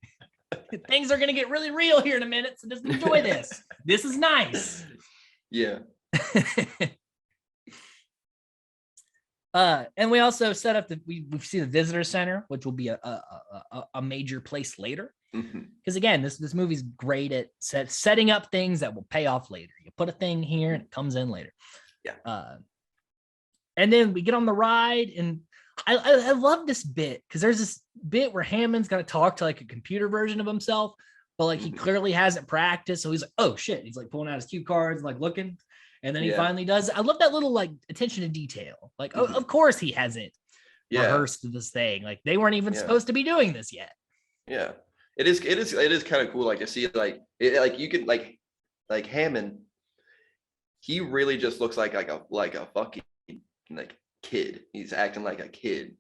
things are gonna get really real here in a minute, so just enjoy this. This is nice. Yeah. And we also set up we see the visitor center, which will be a major place later. Because again, this movie's great at setting up things that will pay off later. You put a thing here and it comes in later. Yeah. And then we get on the ride, and I love this bit because there's this bit where Hammond's gonna talk to like a computer version of himself, but like he clearly hasn't practiced, so he's like, oh shit, he's like pulling out his cue cards and like looking. And then he finally does. I love that little like attention to detail. Like, of course he hasn't rehearsed this thing. Like they weren't even supposed to be doing this yet. Yeah, it is kind of cool. Like to see like you can like Hammond. He really just looks like a fucking like kid. He's acting like a kid,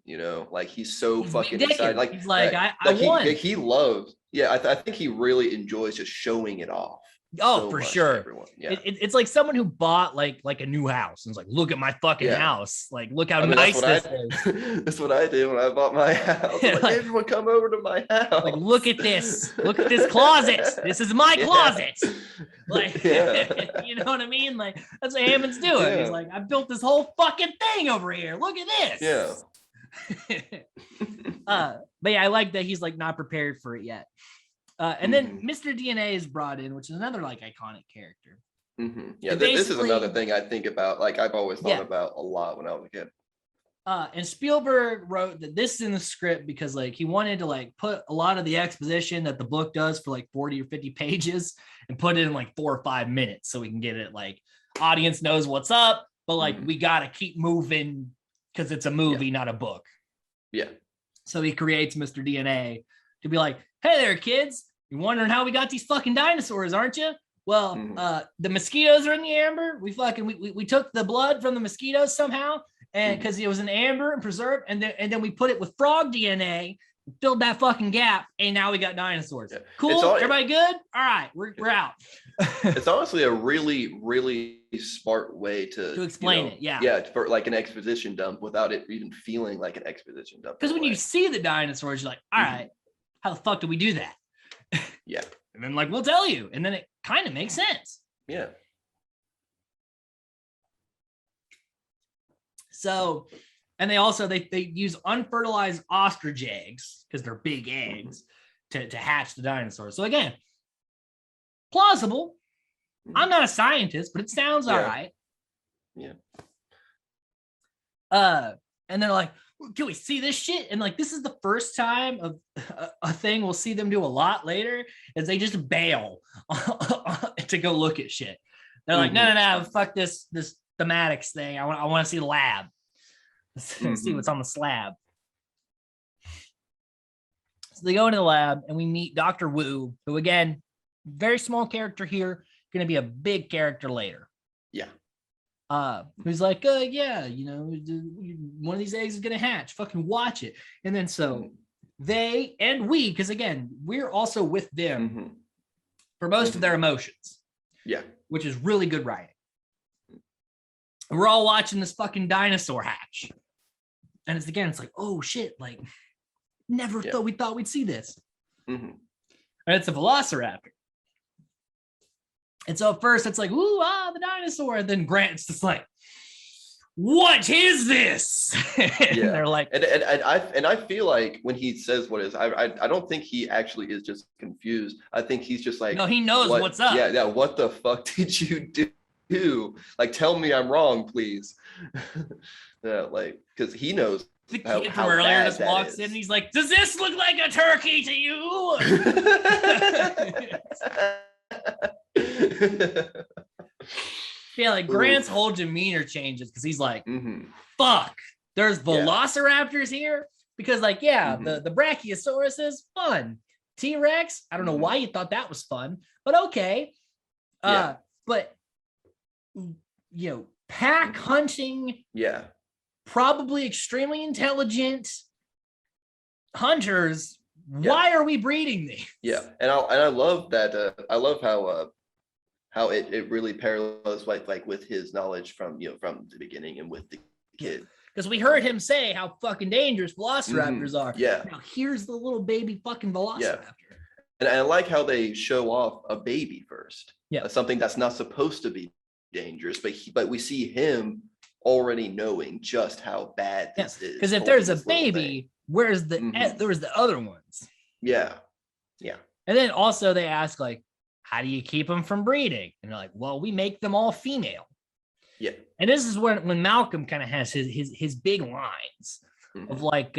like he's so fucking excited. Like he's like, I won. He loves. Yeah, I think he really enjoys just showing it off. Oh, for sure. Yeah. It's like someone who bought like a new house and was like, look at my fucking house. Like, look how nice this is. That's what I did when I bought my house. Like, everyone come over to my house. Like, look at this. Look at this closet. This is my closet. Like, you know what I mean? Like, that's what Hammond's doing. Yeah. He's like, I built this whole fucking thing over here. Look at this. Yeah. But yeah, I like that he's like not prepared for it yet. And then Mr. DNA is brought in, which is another like iconic character. Yeah, this is another thing I think about. Like I've always thought about a lot when I was a kid. And Spielberg wrote that this is in the script because like he wanted to like put a lot of the exposition that the book does for like 40 or 50 pages and put it in like 4 or 5 minutes so we can get it like audience knows what's up, but like we got to keep moving because it's a movie, not a book. Yeah. So he creates Mr. DNA to be like, hey there, kids. You're wondering how we got these fucking dinosaurs, aren't you? Well, the mosquitoes are in the amber. We took the blood from the mosquitoes somehow, and because it was in amber and preserved, and then we put it with frog DNA, filled that fucking gap, and now we got dinosaurs. Yeah. Cool. Everybody good? All right, we're out. It's honestly a really, really smart way to explain it. Yeah. Yeah, for like an exposition dump without it even feeling like an exposition dump. Because when you see the dinosaurs, you're like, all right, how the fuck do we do that? Yeah. And then like, we'll tell you. And then it kind of makes sense. Yeah. So, and they also, they use unfertilized ostrich eggs because they're big eggs to hatch the dinosaurs. So again, plausible. I'm not a scientist, but it sounds all right. Yeah. And they're like, can we see this shit? And like, this is the first time of a thing we'll see them do a lot later is they just bail to go look at shit. They're like, no, fuck this thematics thing. I want to see the lab. Let's see what's on the slab. So they go into the lab and we meet Dr. Wu, who again, very small character here, going to be a big character later. Yeah. Who's like, yeah, you know, one of these eggs is gonna hatch. Fucking watch it. And then so they and we, because again, we're also with them for most of their emotions. Yeah, which is really good writing. We're all watching this fucking dinosaur hatch, and it's like, oh shit, like never thought we'd see this. And it's a velociraptor. And so at first it's like, ooh, the dinosaur. And then Grant's just like, what is this? And they're like, and I feel like when he says what is, I don't think he actually is just confused. I think he's just like, no, he knows what's up. Yeah. What the fuck did you do? Like, tell me I'm wrong, please. Yeah, like, because he knows. The kid from earlier just walks in and he's like, does this look like a turkey to you? Yeah, like Grant's whole demeanor changes because he's like, fuck, there's velociraptors here? Because like, the Brachiosaurus is fun. T-Rex, I don't know why you thought that was fun, but okay. But you know, pack hunting, probably extremely intelligent hunters. Why are we breeding these? Yeah, and I love that. I love how it really parallels like with his knowledge from from the beginning and with the kid. Because we heard him say how fucking dangerous velociraptors are. Yeah. Now here's the little baby fucking velociraptor. Yeah. And I like how they show off a baby first. Yeah. Something that's not supposed to be dangerous, but we see him already knowing just how bad this is. Because if there's a baby, where's the other ones? Yeah. Yeah. And then also they ask like, how do you keep them from breeding? And they're like, well, we make them all female. Yeah. And this is when Malcolm kind of has his big lines of like,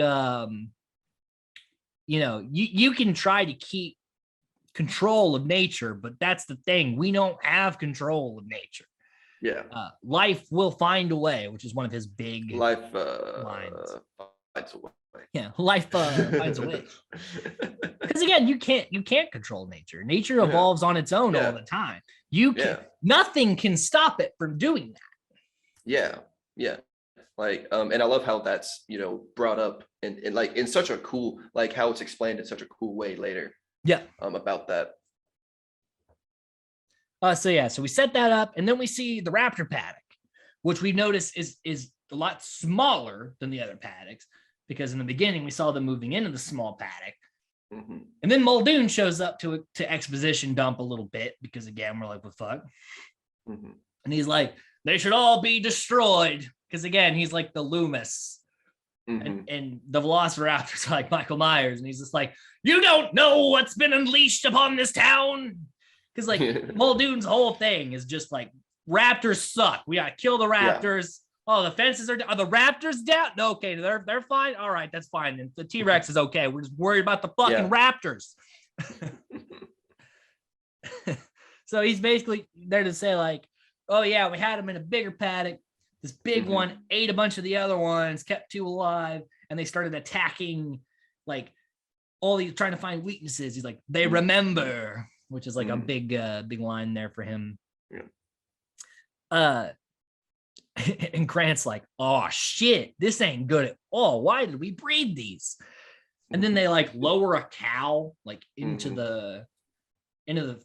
you can try to keep control of nature, but that's the thing. We don't have control of nature. Yeah. Life will find a way, which is one of his big lines. Finds a way. Yeah, life finds a way. Because again, you can't control nature. Nature evolves on its own all the time. Nothing can stop it from doing that. Yeah, yeah. Like, and I love how that's brought up and like in such a cool, like how it's explained in such a cool way later. Yeah. About that. So we set that up, and then we see the Raptor Paddock, which we've noticed is a lot smaller than the other paddocks. Because in the beginning, we saw them moving into the small paddock. And then Muldoon shows up to exposition dump a little bit because again, we're like, what the fuck? And he's like, they should all be destroyed. Because again, he's like the Loomis. And the Velociraptor's like Michael Myers. And he's just like, you don't know what's been unleashed upon this town. Because like Muldoon's whole thing is just like, raptors suck. We gotta kill the raptors. Oh, the fences are the raptors down? No, okay, they're fine. All right, that's fine. And the T-Rex is okay. We're just worried about the fucking raptors. So he's basically there to say like, oh yeah, we had him in a bigger paddock. This big one ate a bunch of the other ones, kept two alive, and they started attacking like all these, trying to find weaknesses. He's like, they remember, which is like a big line there for him. And Grant's like, oh shit, this ain't good at all. Why did we breed these? And then they like lower a cow like into the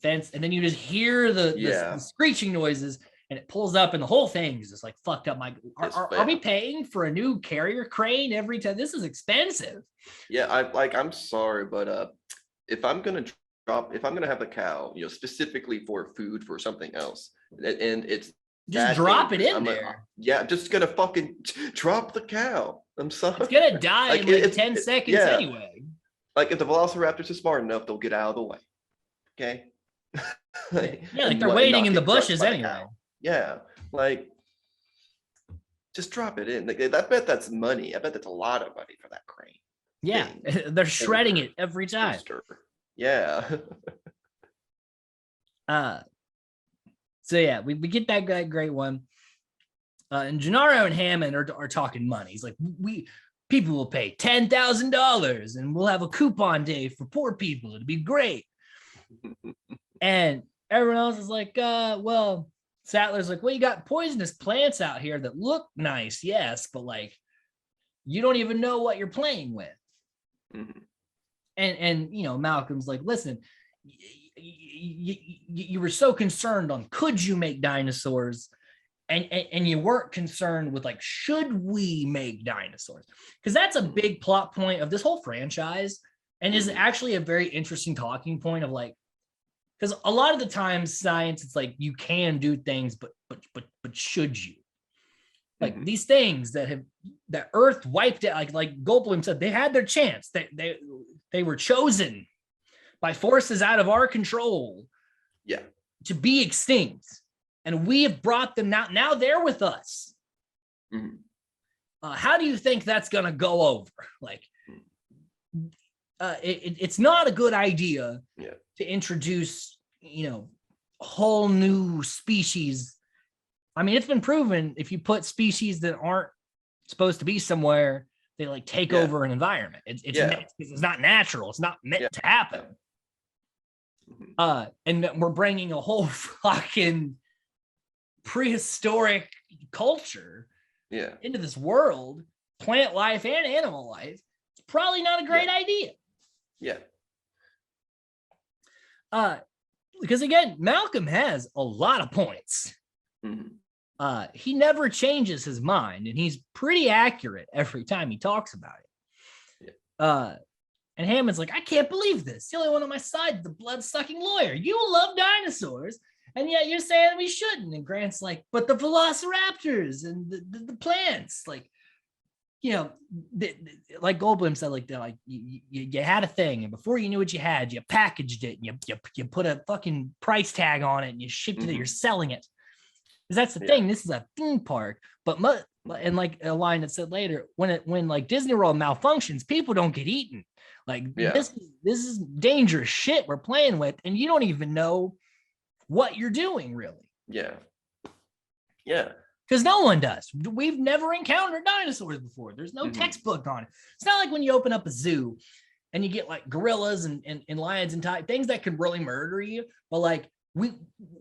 fence, and then you just hear the screeching noises, and it pulls up, and the whole thing is just like fucked up. Like, are we paying for a new carrier crane every time? This is expensive. Yeah, I'm sorry, but if I'm gonna have a cow, specifically for food for something else, and it's just drop it in there. I'm just gonna fucking drop the cow. I'm sorry. It's gonna die in like 10 seconds anyway. Like if the Velociraptors are smart enough, they'll get out of the way. Okay. like they're waiting in the bushes anyway. Yeah, like just drop it in. Like, I bet that's money. I bet that's a lot of money for that crane. Yeah, they're shredding it every time. Yeah. So yeah, we get that great one. And Gennaro and Hammond are talking money. He's like, people will pay $10,000 and we'll have a coupon day for poor people. It'd be great. And everyone else is like, well, Sattler's like, well, you got poisonous plants out here that look nice, yes, but like, you don't even know what you're playing with. And Malcolm's like, listen, you were so concerned on could you make dinosaurs, and you weren't concerned with like, should we make dinosaurs? Because that's a big plot point of this whole franchise, and is actually a very interesting talking point of like, because a lot of the times science, it's like you can do things, but should you? Like these things that Earth wiped out, like Goldblum said, they had their chance. They were chosen by forces out of our control. Yeah. To be extinct. And we have brought them now. Now they're with us. How do you think that's gonna go over? Like it's not a good idea to introduce, a whole new species. I mean, it's been proven if you put species that aren't supposed to be somewhere, they like take over an environment. It's not natural. It's not meant to happen. And we're bringing a whole fucking prehistoric culture into this world, plant life and animal life. It's probably not a great idea. Because again, Malcolm has a lot of points. He never changes his mind, and he's pretty accurate every time he talks about it. And Hammond's like, I can't believe this. The only one on my side, the blood-sucking lawyer. You love dinosaurs, and yet you're saying we shouldn't. And Grant's like, but the velociraptors and the plants, like, like Goldblum said, like you had a thing, and before you knew what you had, you packaged it, and you put a fucking price tag on it, and you shipped it. You're selling it. Because that's the thing. This is a theme park, and like a line that said later, when like Disney World malfunctions, people don't get eaten. Like this is dangerous shit we're playing with, and you don't even know what you're doing, really. Because no one does. We've never encountered dinosaurs before. There's no textbook on it. It's not like when you open up a zoo and you get like gorillas and lions and things that could really murder you. But like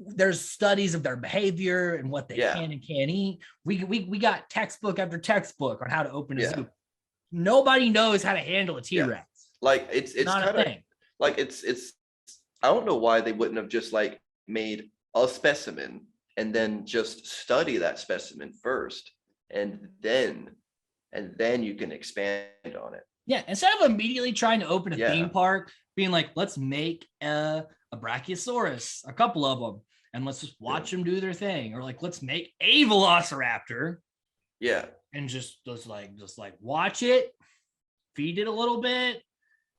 there's studies of their behavior and what they can and can't eat. We got textbook after textbook on how to open a zoo. Nobody knows how to handle a T-Rex. Like it's not kind of like it's I don't know why they wouldn't have just like made a specimen and then just study that specimen first, and then you can expand on it. Yeah, instead of immediately trying to open a theme park, being like, let's make a Brachiosaurus, a couple of them, and let's just watch them do their thing, or like let's make a Velociraptor. Yeah. And just watch it, feed it a little bit.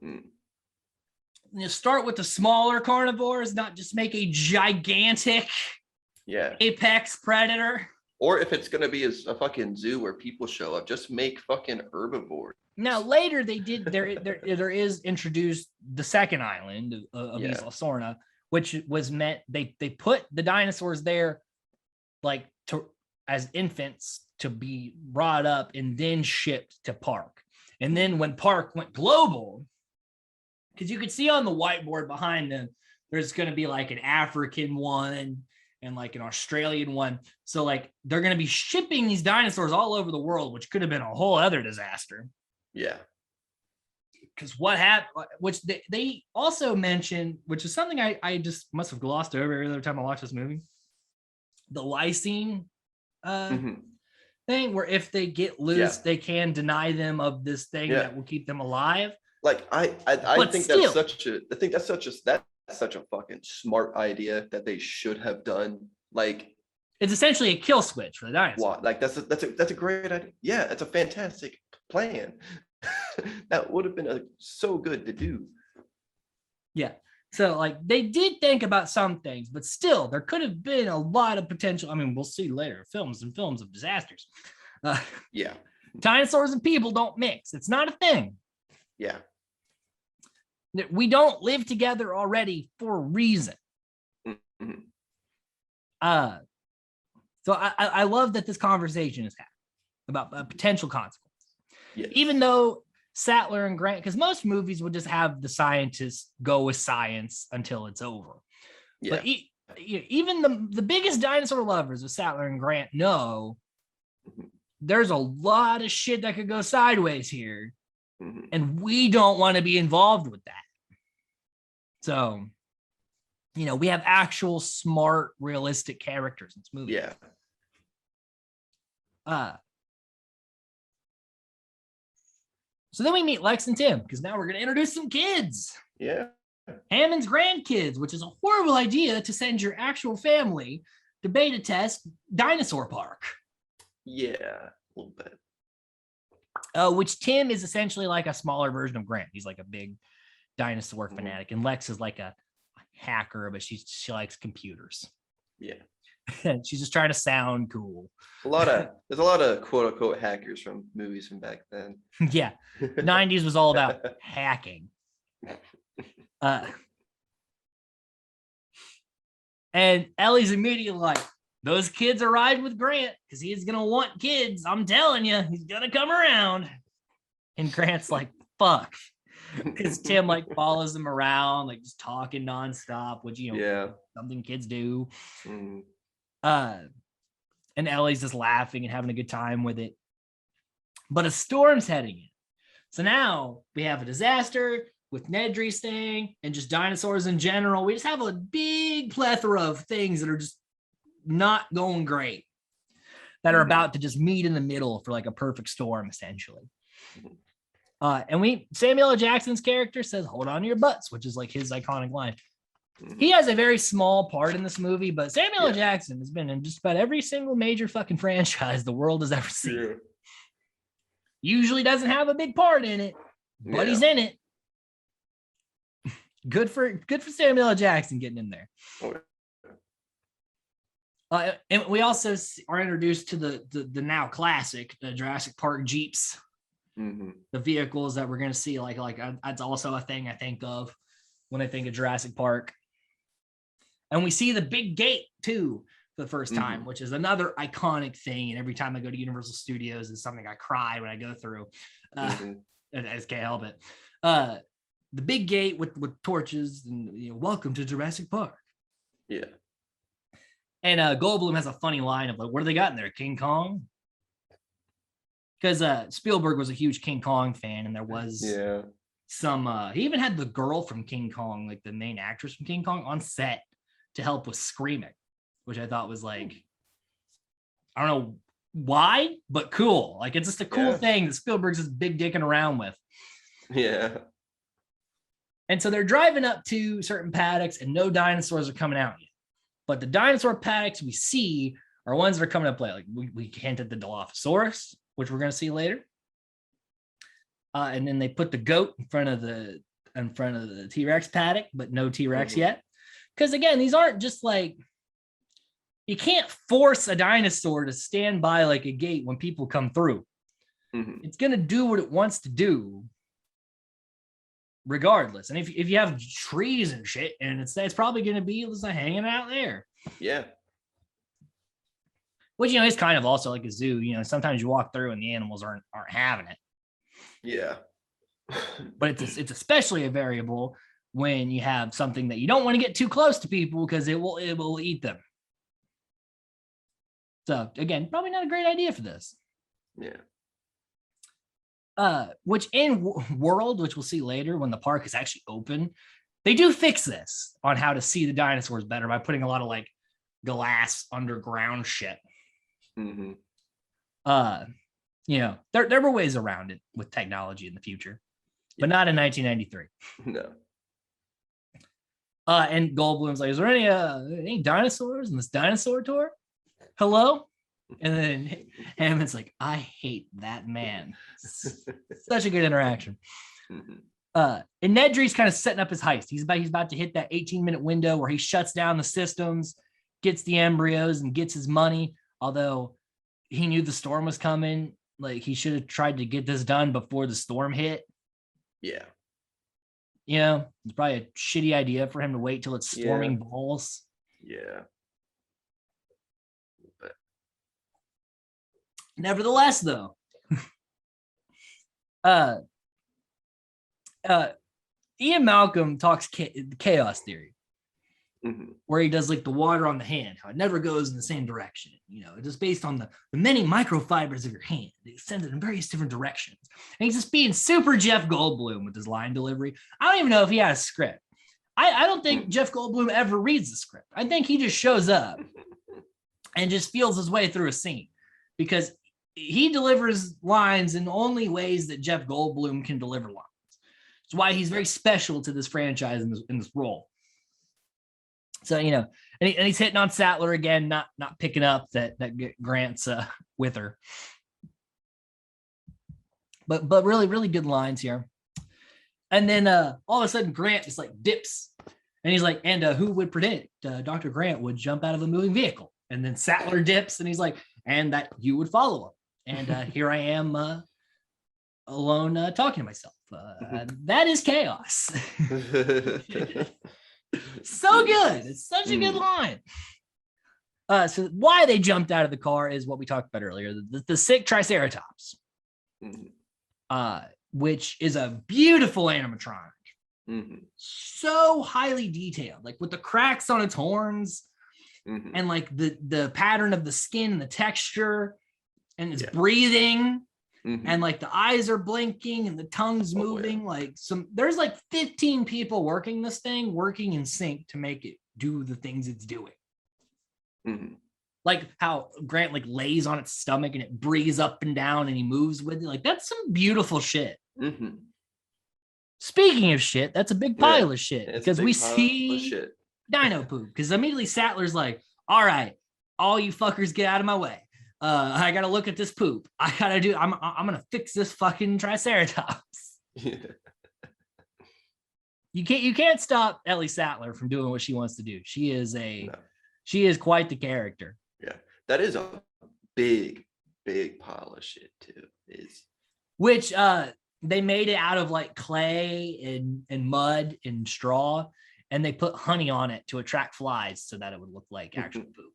You start with the smaller carnivores, not just make a gigantic apex predator. Or if it's gonna be a fucking zoo where people show up, just make fucking herbivores. Now later they did there is introduced the second island of Isla Sorna, which was meant they put the dinosaurs there like as infants to be brought up and then shipped to Park. And then when Park went global, because you could see on the whiteboard behind them, there's going to be like an African one and like an Australian one. So like they're going to be shipping these dinosaurs all over the world, which could have been a whole other disaster. Yeah. Because what happened, which they also mentioned, which is something I just must have glossed over every other time I watch this movie, the lysine thing, where if they get loose, they can deny them of this thing that will keep them alive. Like I think still, that's such a fucking smart idea that they should have done. Like it's essentially a kill switch for the dinosaur. Like that's a great idea. Yeah, it's a fantastic plan. That would have been so good to do. Yeah. So like they did think about some things, but still there could have been a lot of potential. I mean, we'll see later films of disasters. Dinosaurs and people don't mix. It's not a thing. Yeah. We don't live together already for a reason. Mm-hmm. So I love that this conversation is happening about a potential consequence. Yes. Even though Sattler and Grant, because most movies would just have the scientists go with science until it's over. Yeah. But even the biggest dinosaur lovers of Sattler and Grant know there's a lot of shit that could go sideways here. Mm-hmm. And we don't want to be involved with that. So, we have actual smart, realistic characters in this movie. Yeah. So then we meet Lex and Tim, because now we're going to introduce some kids. Yeah. Hammond's grandkids, which is a horrible idea to send your actual family to beta test Dinosaur Park. Yeah, a little bit. Which Tim is essentially like a smaller version of Grant. He's like a big dinosaur fanatic, and Lex is like a hacker, but she likes computers. Yeah. She's just trying to sound cool. There's a lot of quote unquote hackers from movies from back then. Yeah. 90s was all about hacking. And Ellie's immediately like, those kids are riding with Grant because he's gonna want kids. I'm telling you, he's gonna come around. And Grant's like, fuck. Because Tim like follows him around, like just talking nonstop, which something kids do. Mm. And Ellie's just laughing and having a good time with it. But a storm's heading in. So now we have a disaster with Nedry staying and just dinosaurs in general. We just have a big plethora of things that are just not going great, that are about to just meet in the middle for like a perfect storm, essentially. And Samuel L. Jackson's character says, "Hold on to your butts," which is like his iconic line. He has a very small part in this movie, but Samuel L. Jackson has been in just about every single major fucking franchise the world has ever seen. Yeah. Usually doesn't have a big part in it, but he's in it. Good for Samuel L. Jackson getting in there. And we also are introduced to the now classic, the Jurassic Park Jeeps. Mm-hmm. The vehicles that we're going to see, like that's also a thing I think of when I think of Jurassic Park. And we see the big gate too for the first time, which is another iconic thing. And every time I go to Universal Studios, it's something I cry when I go through. I just can't help it. The big gate with torches and welcome to Jurassic Park. Yeah. And Goldblum has a funny line of like, what do they got in there? King Kong? Because Spielberg was a huge King Kong fan, and there was some. He even had the girl from King Kong, like the main actress from King Kong, on set to help with screaming, which I thought was like, I don't know why, but cool. Like it's just a cool thing that Spielberg's just big dicking around with. Yeah. And so they're driving up to certain paddocks and no dinosaurs are coming out yet. But the dinosaur paddocks we see are ones that are coming up later. Like we hinted the Dilophosaurus, which we're going to see later. And then they put the goat in front of the T-Rex paddock, but no T-Rex yet. Because again, these aren't just like, you can't force a dinosaur to stand by like a gate when people come through. It's going to do what it wants to do regardless. And if you have trees and shit, and it's probably going to be just hanging out there. Yeah. Which, it's kind of also like a zoo. Sometimes you walk through and the animals aren't having it. Yeah. But it's especially a variable when you have something that you don't want to get too close to people because it will eat them. So again, probably not a great idea for this. Yeah. Which in World, which we'll see later when the park is actually open, they do fix this on how to see the dinosaurs better by putting a lot of like glass underground shit. There were ways around it with technology in the future, but not in 1993. No. And Goldblum's like, is there any dinosaurs in this dinosaur tour? Hello? And then Hammond's like, I hate that man. Such a good interaction. And Nedry's kind of setting up his heist. He's about to hit that 18-minute window where he shuts down the systems, gets the embryos, and gets his money. Although he knew the storm was coming, like he should have tried to get this done before the storm hit. Yeah. It's probably a shitty idea for him to wait till it's storming balls. Yeah. But nevertheless, though, Ian Malcolm talks chaos theory, where he does like the water on the hand, how it never goes in the same direction. It's just based on the many microfibers of your hand. It sends it in various different directions. And he's just being super Jeff Goldblum with his line delivery. I don't even know if he had a script. I don't think Jeff Goldblum ever reads the script. I think he just shows up and just feels his way through a scene because he delivers lines in only ways that Jeff Goldblum can deliver lines. It's why he's very special to this franchise in this role. So, and he's hitting on Sattler again, not picking up that Grant's with her. But really, really good lines here. And then all of a sudden Grant just like dips and he's like, and who would predict Dr. Grant would jump out of a moving vehicle? And then Sattler dips and he's like, and that you would follow him. And here I am alone talking to myself. That is chaos. So good. It's such a good line. So why they jumped out of the car is what we talked about earlier. The Sick Triceratops, which is a beautiful animatronic. So highly detailed, like with the cracks on its horns and like the pattern of the skin and the texture and its breathing. And like the eyes are blinking and the tongue's moving. There's like 15 people working this thing, working in sync to make it do the things it's doing. Like how Grant like lays on its stomach and it breathes up and down and he moves with it. Like that's some beautiful shit. Speaking of shit, that's a big pile of shit because we see dino poop. Because immediately Sattler's like, all right, all you fuckers get out of my way. I gotta look at this poop. I'm gonna fix this fucking Triceratops. You can't stop Ellie Sattler from doing what she wants to do. She is quite the character. Yeah, that is a big pile of shit too. Which they made it out of like clay and mud and straw, and they put honey on it to attract flies so that it would look like actual poop.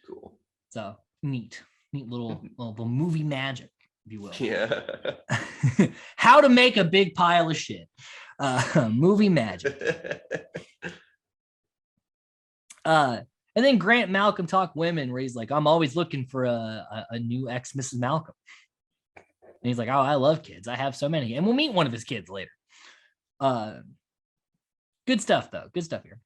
Cool. So neat little movie magic, if you will. Yeah. How to make a big pile of shit. Movie magic. And then Grant Malcolm talk women where he's like, I'm always looking for a new ex Mrs. Malcolm. And he's like, oh, I love kids. I have so many. And we'll meet one of his kids later. Good stuff, though. Good stuff here.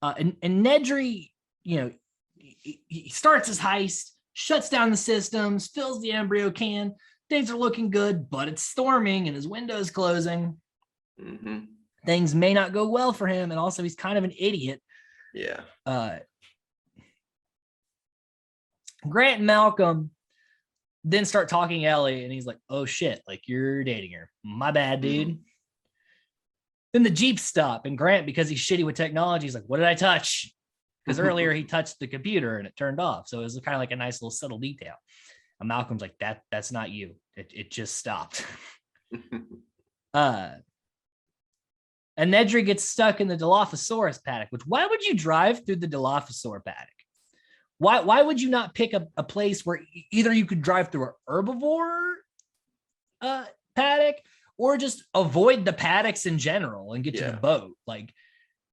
And Nedry, he starts his heist, shuts down the systems, fills the embryo can, things are looking good, but it's storming and his window's closing. Mm-hmm. Things may not go well for him. And also he's kind of an idiot. Yeah. Grant and Malcolm then start talking to Ellie, and he's like, oh shit, like you're dating her. My bad, dude. Mm-hmm. Then the Jeep stop, and Grant, because he's shitty with technology, he's like, what did I touch? Because earlier he touched the computer and it turned off. So it was kind of like a nice little subtle detail. And Malcolm's like, that's not you. It just stopped. And Nedry gets stuck in the Dilophosaurus paddock, which why would you drive through the Dilophosaur paddock? Why would you not pick a place where either you could drive through an herbivore paddock or just avoid the paddocks in general and get to the boat? Like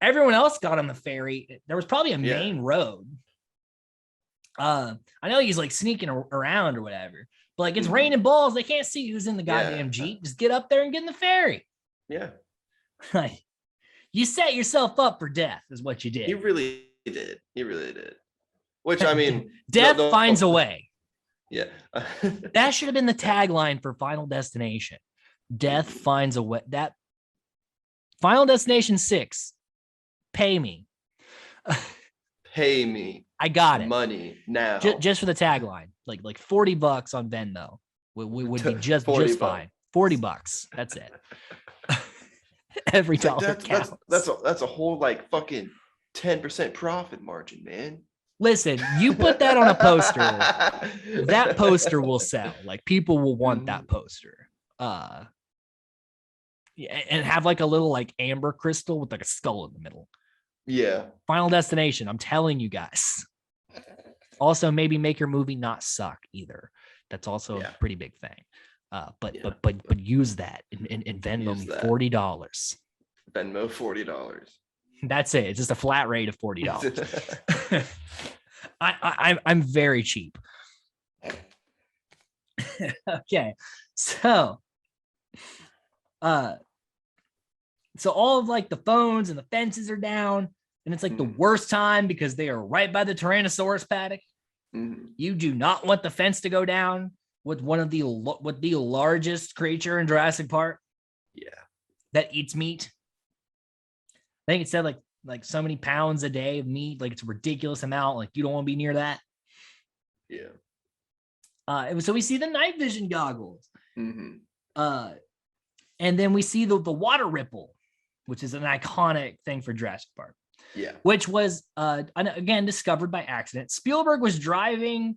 everyone else got on the ferry. There was probably a main road. I know he's like sneaking around or whatever, but like it's raining balls. They can't see who's in the goddamn Jeep. Just get up there and get in the ferry. Yeah. Like you set yourself up for death is what you did. He really did. Which I mean, death finds a way. Yeah. That should have been the tagline for Final Destination. Death finds a way. That Final Destination 6. Pay me. Pay me. I got it. Money now. Just for the tagline. Like $40 on Venmo would be just fine. $40. That's it. Every dollar counts. That's a whole like fucking 10% profit margin, man. Listen, you put that on a poster, that poster will sell. Like people will want that poster. And have like a little like amber crystal with like a skull in the middle. Yeah. Final Destination. I'm telling you guys. Also, maybe make your movie not suck either. That's also a pretty big thing. But use that and Venmo me $40. Venmo $40. That's it. It's just a flat rate of $40. I'm very cheap. Okay, so all of like the phones and the fences are down, and it's like the worst time because they are right by the Tyrannosaurus paddock. You do not want the fence to go down with the largest creature in Jurassic Park. Yeah, that eats meat. I think it said like so many pounds a day of meat. Like it's a ridiculous amount. Like you don't want to be near that. Yeah. So we see the night vision goggles. And then we see the water ripple, which is an iconic thing for Jurassic Park. Yeah. Which was again discovered by accident. Spielberg was driving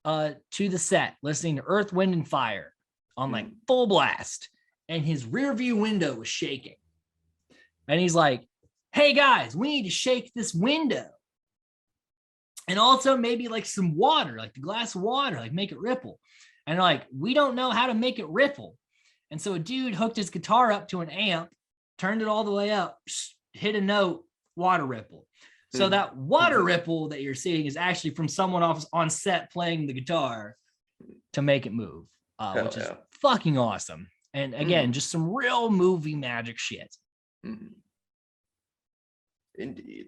to the set, listening to Earth, Wind, and Fire on like full blast, and his rear view window was shaking. And he's like, hey guys, we need to shake this window. And also maybe like some water, like the glass of water, like make it ripple. And like, we don't know how to make it ripple. And so a dude hooked his guitar up to an amp, turned it all the way up, hit a note, water ripple. So that water ripple that you're seeing is actually from someone on set playing the guitar to make it move, which is fucking awesome. And again, just some real movie magic shit. Indeed.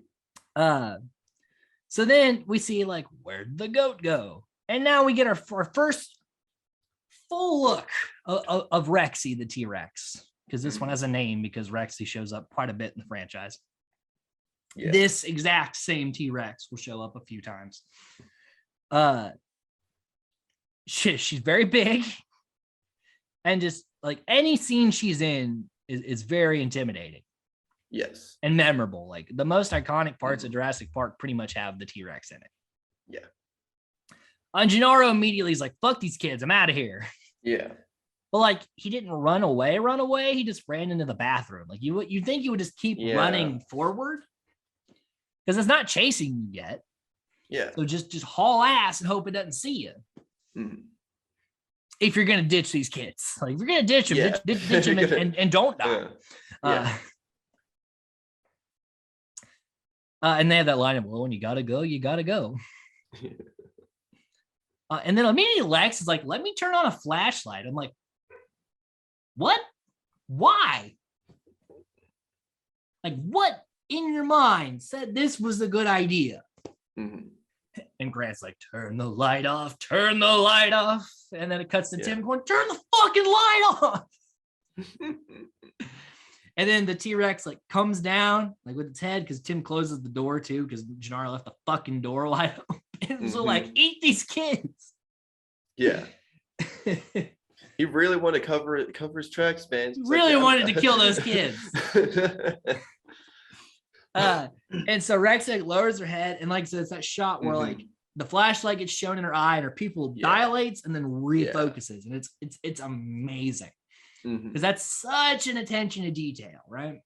So then we see like, where'd the goat go? And now we get our first full look of Rexy the T-Rex, because this one has a name because Rexy shows up quite a bit in the franchise. Yeah. This exact same T-Rex will show up a few times. She's very big, and just like any scene she's in is very intimidating. Yes. And memorable. Like the most iconic parts of Jurassic Park pretty much have the T-Rex in it. Yeah. And Gennaro immediately is like, fuck these kids, I'm out of here. Yeah. But like he didn't run away. He just ran into the bathroom. Like you think he would just keep running forward? Because it's not chasing you yet. Yeah. So just haul ass and hope it doesn't see you. If you're gonna ditch these kids. Like if you're gonna ditch them, ditch them and don't die. And they have that line of, well, when you gotta go, you gotta go. And then immediately Lex is like, let me turn on a flashlight. I'm like, what? Why? Like, what in your mind said this was a good idea? And Grant's like, turn the light off, turn the light off. And then it cuts to Tim going, turn the fucking light off. And then the T-Rex like comes down like with its head because Tim closes the door too because Gennaro left the fucking door wide open. So like, eat these kids. Yeah. He really wanted to cover his tracks, man. Really wanted to kill those kids. And so Rexy lowers her head, and like I said, it's that shot where like the flashlight gets shown in her eye, and her pupil dilates and then refocuses, and it's amazing because that's such an attention to detail, right?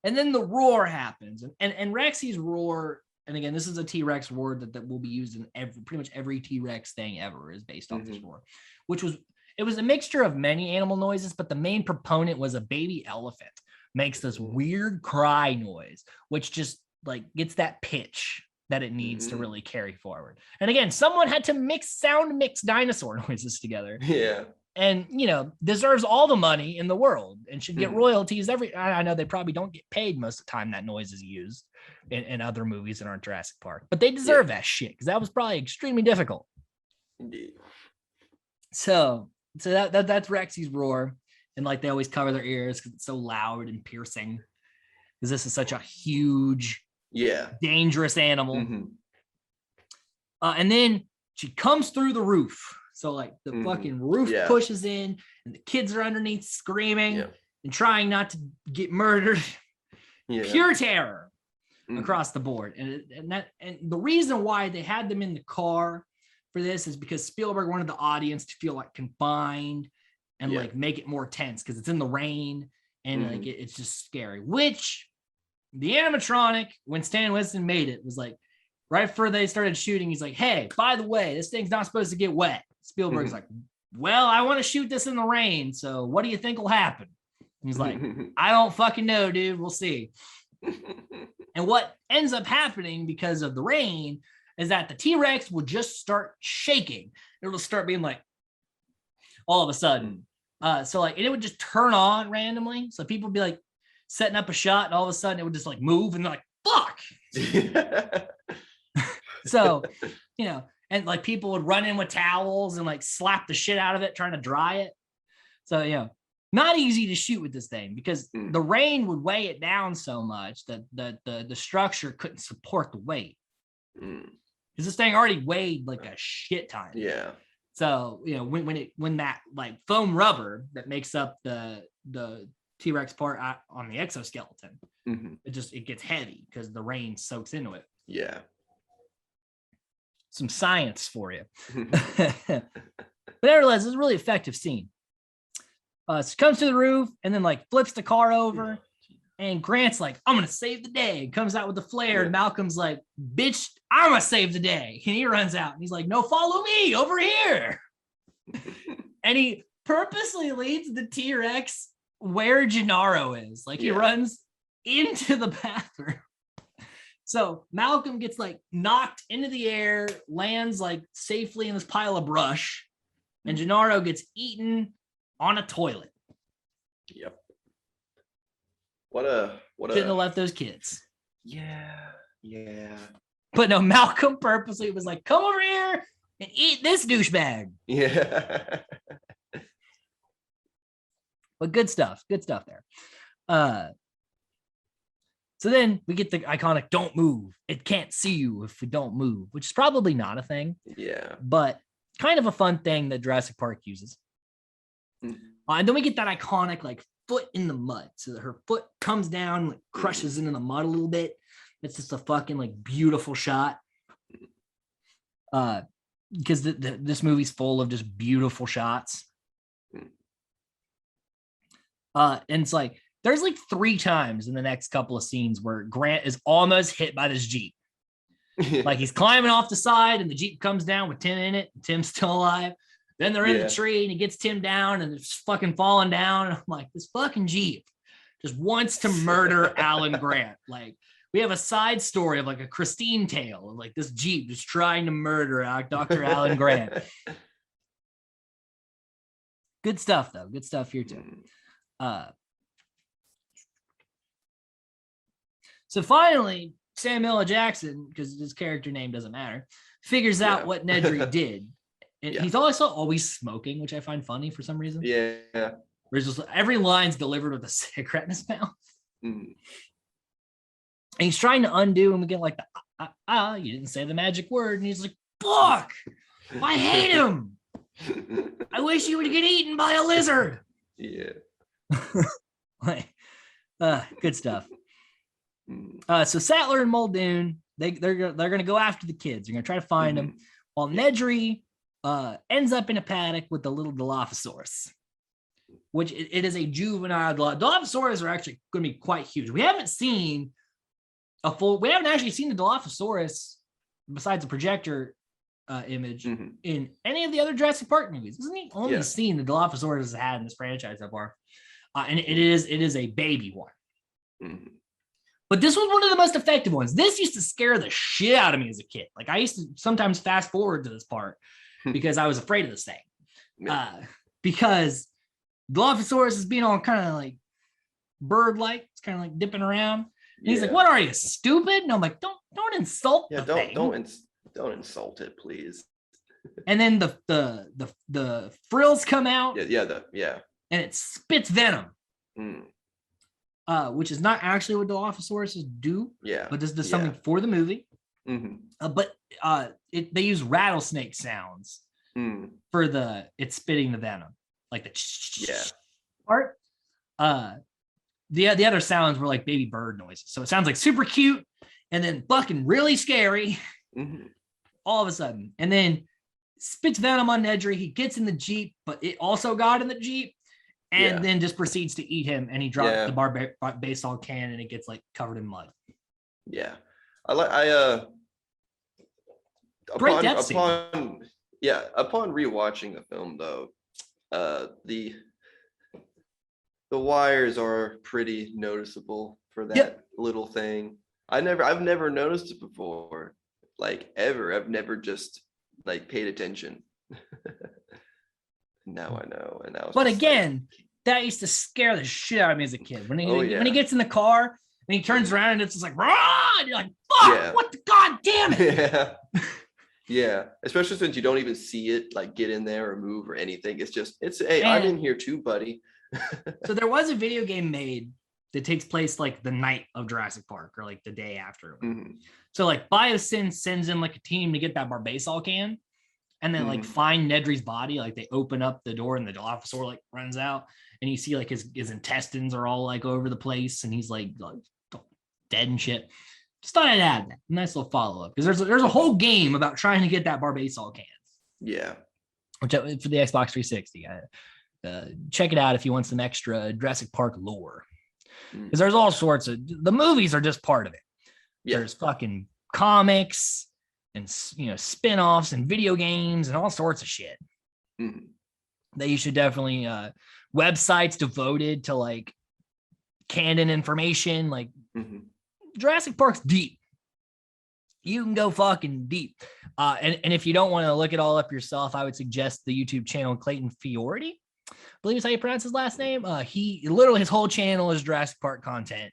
And then the roar happens, and Rexy's roar, and again, this is a T-Rex word that will be used in pretty much every T-Rex thing ever is based off this roar, which was it was a mixture of many animal noises, but the main proponent was a baby elephant. Makes this weird cry noise, which just like gets that pitch that it needs to really carry forward. And again, someone had to mix dinosaur noises together. Yeah. And, you know, deserves all the money in the world and should get royalties I know they probably don't get paid most of the time that noise is used in other movies that aren't Jurassic Park, but they deserve that shit because that was probably extremely difficult. Indeed. So that's Rexy's roar. And like they always cover their ears because it's so loud and piercing. Because this is such a huge, dangerous animal. And then she comes through the roof. So like the fucking roof pushes in, and the kids are underneath screaming and trying not to get murdered. Pure terror across the board. And the reason why they had them in the car for this is because Spielberg wanted the audience to feel like confined and like make it more tense because it's in the rain and like it's just scary. Which the animatronic, when Stan Winston made it, was like right before they started shooting, he's like, hey, by the way, this thing's not supposed to get wet. Spielberg's like, well, I want to shoot this in the rain, so what do you think will happen? And he's like, I don't fucking know, dude. We'll see. And what ends up happening because of the rain is that the T-Rex will just start shaking. It'll start being like, all of a sudden. So like, and it would just turn on randomly. So people would be like setting up a shot and all of a sudden it would just like move and like, fuck. So, you know, and like people would run in with towels and like slap the shit out of it, trying to dry it. So, you know, not easy to shoot with this thing because the rain would weigh it down so much that the structure couldn't support the weight. Because this thing already weighed like a shit ton. Yeah. So, you know, when that like foam rubber that makes up the T-Rex part on the exoskeleton, it gets heavy because the rain soaks into it. Yeah. Some science for you. But nevertheless, it's a really effective scene. So comes to the roof and then like flips the car over. And Grant's like, I'm going to save the day. And comes out with the flare. And Malcolm's like, bitch, I'm going to save the day. And he runs out. And he's like, no, follow me over here. And he purposely leads the T-Rex where Gennaro is. Like he runs into the bathroom. So Malcolm gets like knocked into the air, lands like safely in this pile of brush. And Gennaro gets eaten on a toilet. Yep. Shouldn't have left those kids. Yeah. But no, Malcolm purposely was like, come over here and eat this douchebag. Yeah. But good stuff there. So then we get the iconic don't move. It can't see you if we don't move, which is probably not a thing. Yeah. But kind of a fun thing that Jurassic Park uses. And then we get that iconic like foot in the mud. So that her foot comes down, like crushes into the mud a little bit. It's just a fucking like beautiful shot. Because this movie's full of just beautiful shots. And it's like, there's like 3 times in the next couple of scenes where Grant is almost hit by this Jeep. Like he's climbing off the side and the Jeep comes down with Tim in it. Tim's still alive. Then they're in the tree and he gets Tim down and it's fucking falling down. And I'm like, this fucking Jeep just wants to murder Alan Grant. Like we have a side story of like a Christine tale of like this Jeep just trying to murder Dr. Alan Grant. Good stuff though. Good stuff here too. So finally, Samuel L. Jackson, because his character name doesn't matter, figures out what Nedry did. And he's also always smoking, which I find funny for some reason. Yeah. There's just every line's delivered with a cigarette in his mouth. And he's trying to undo, and we get like, you didn't say the magic word. And he's like, fuck, I hate him. I wish you would get eaten by a lizard. Yeah. Good stuff. So Sattler and Muldoon, they're gonna go after the kids. They're gonna try to find them, while Nedry ends up in a paddock with the little Dilophosaurus, which it is a juvenile. Dilophosaurus are actually going to be quite huge. We haven't actually seen the Dilophosaurus besides the projector image in any of the other Jurassic Park movies. Isn't he only seen the Dilophosaurus has had in this franchise so far? And it is a baby one. But this was one of the most effective ones. This used to scare the shit out of me as a kid. Like I used to sometimes fast forward to this part because I was afraid of this thing. Because Dilophosaurus is being all kind of like bird-like. It's kind of like dipping around. And he's like, "What are you, stupid?" And I'm like, "Don't insult the thing. Don't insult it, please." And then the frills come out. Yeah. And it spits venom. Which is not actually what Dilophosaurus do. Yeah. But this does something for the movie. But they use rattlesnake sounds for it's spitting the venom, like the part. The other sounds were like baby bird noises, so it sounds like super cute and then fucking really scary all of a sudden. And then spits venom on Nedry. He gets in the Jeep, but it also got in the Jeep. And then just proceeds to eat him, and he dropped the baseball can, and it gets like covered in mud. Yeah, Great death scene. Upon rewatching the film, though, the wires are pretty noticeable for that little thing. I've never noticed it before, like ever. I've never just like paid attention. Now I know, and now. But again, that used to scare the shit out of me as a kid. When he gets in the car and he turns around and it's just like, rah! And you're like, fuck! What the god damn it! Yeah. Especially since you don't even see it like get in there or move or anything. Hey, I'm in here too, buddy. So there was a video game made that takes place like the night of Jurassic Park or like the day after. So like Biosyn sends in like a team to get that Barbasol can. And then like find Nedry's body. Like they open up the door and the Dilophosaur like runs out, and you see like his intestines are all like over the place, and he's like dead and shit. Just thought I'd add that nice little follow up, because there's a whole game about trying to get that Barbasol can. Yeah, which for the Xbox 360. Check it out if you want some extra Jurassic Park lore, because there's all sorts of the movies are just part of it. There's fucking comics and spin-offs and video games and all sorts of shit that you should definitely websites devoted to like canon information. Like Jurassic Park's deep. You can go fucking deep. And if you don't want to look it all up yourself, I would suggest the YouTube channel Clayton Fiordi. I believe is how you pronounce his last name. His whole channel is Jurassic Park content.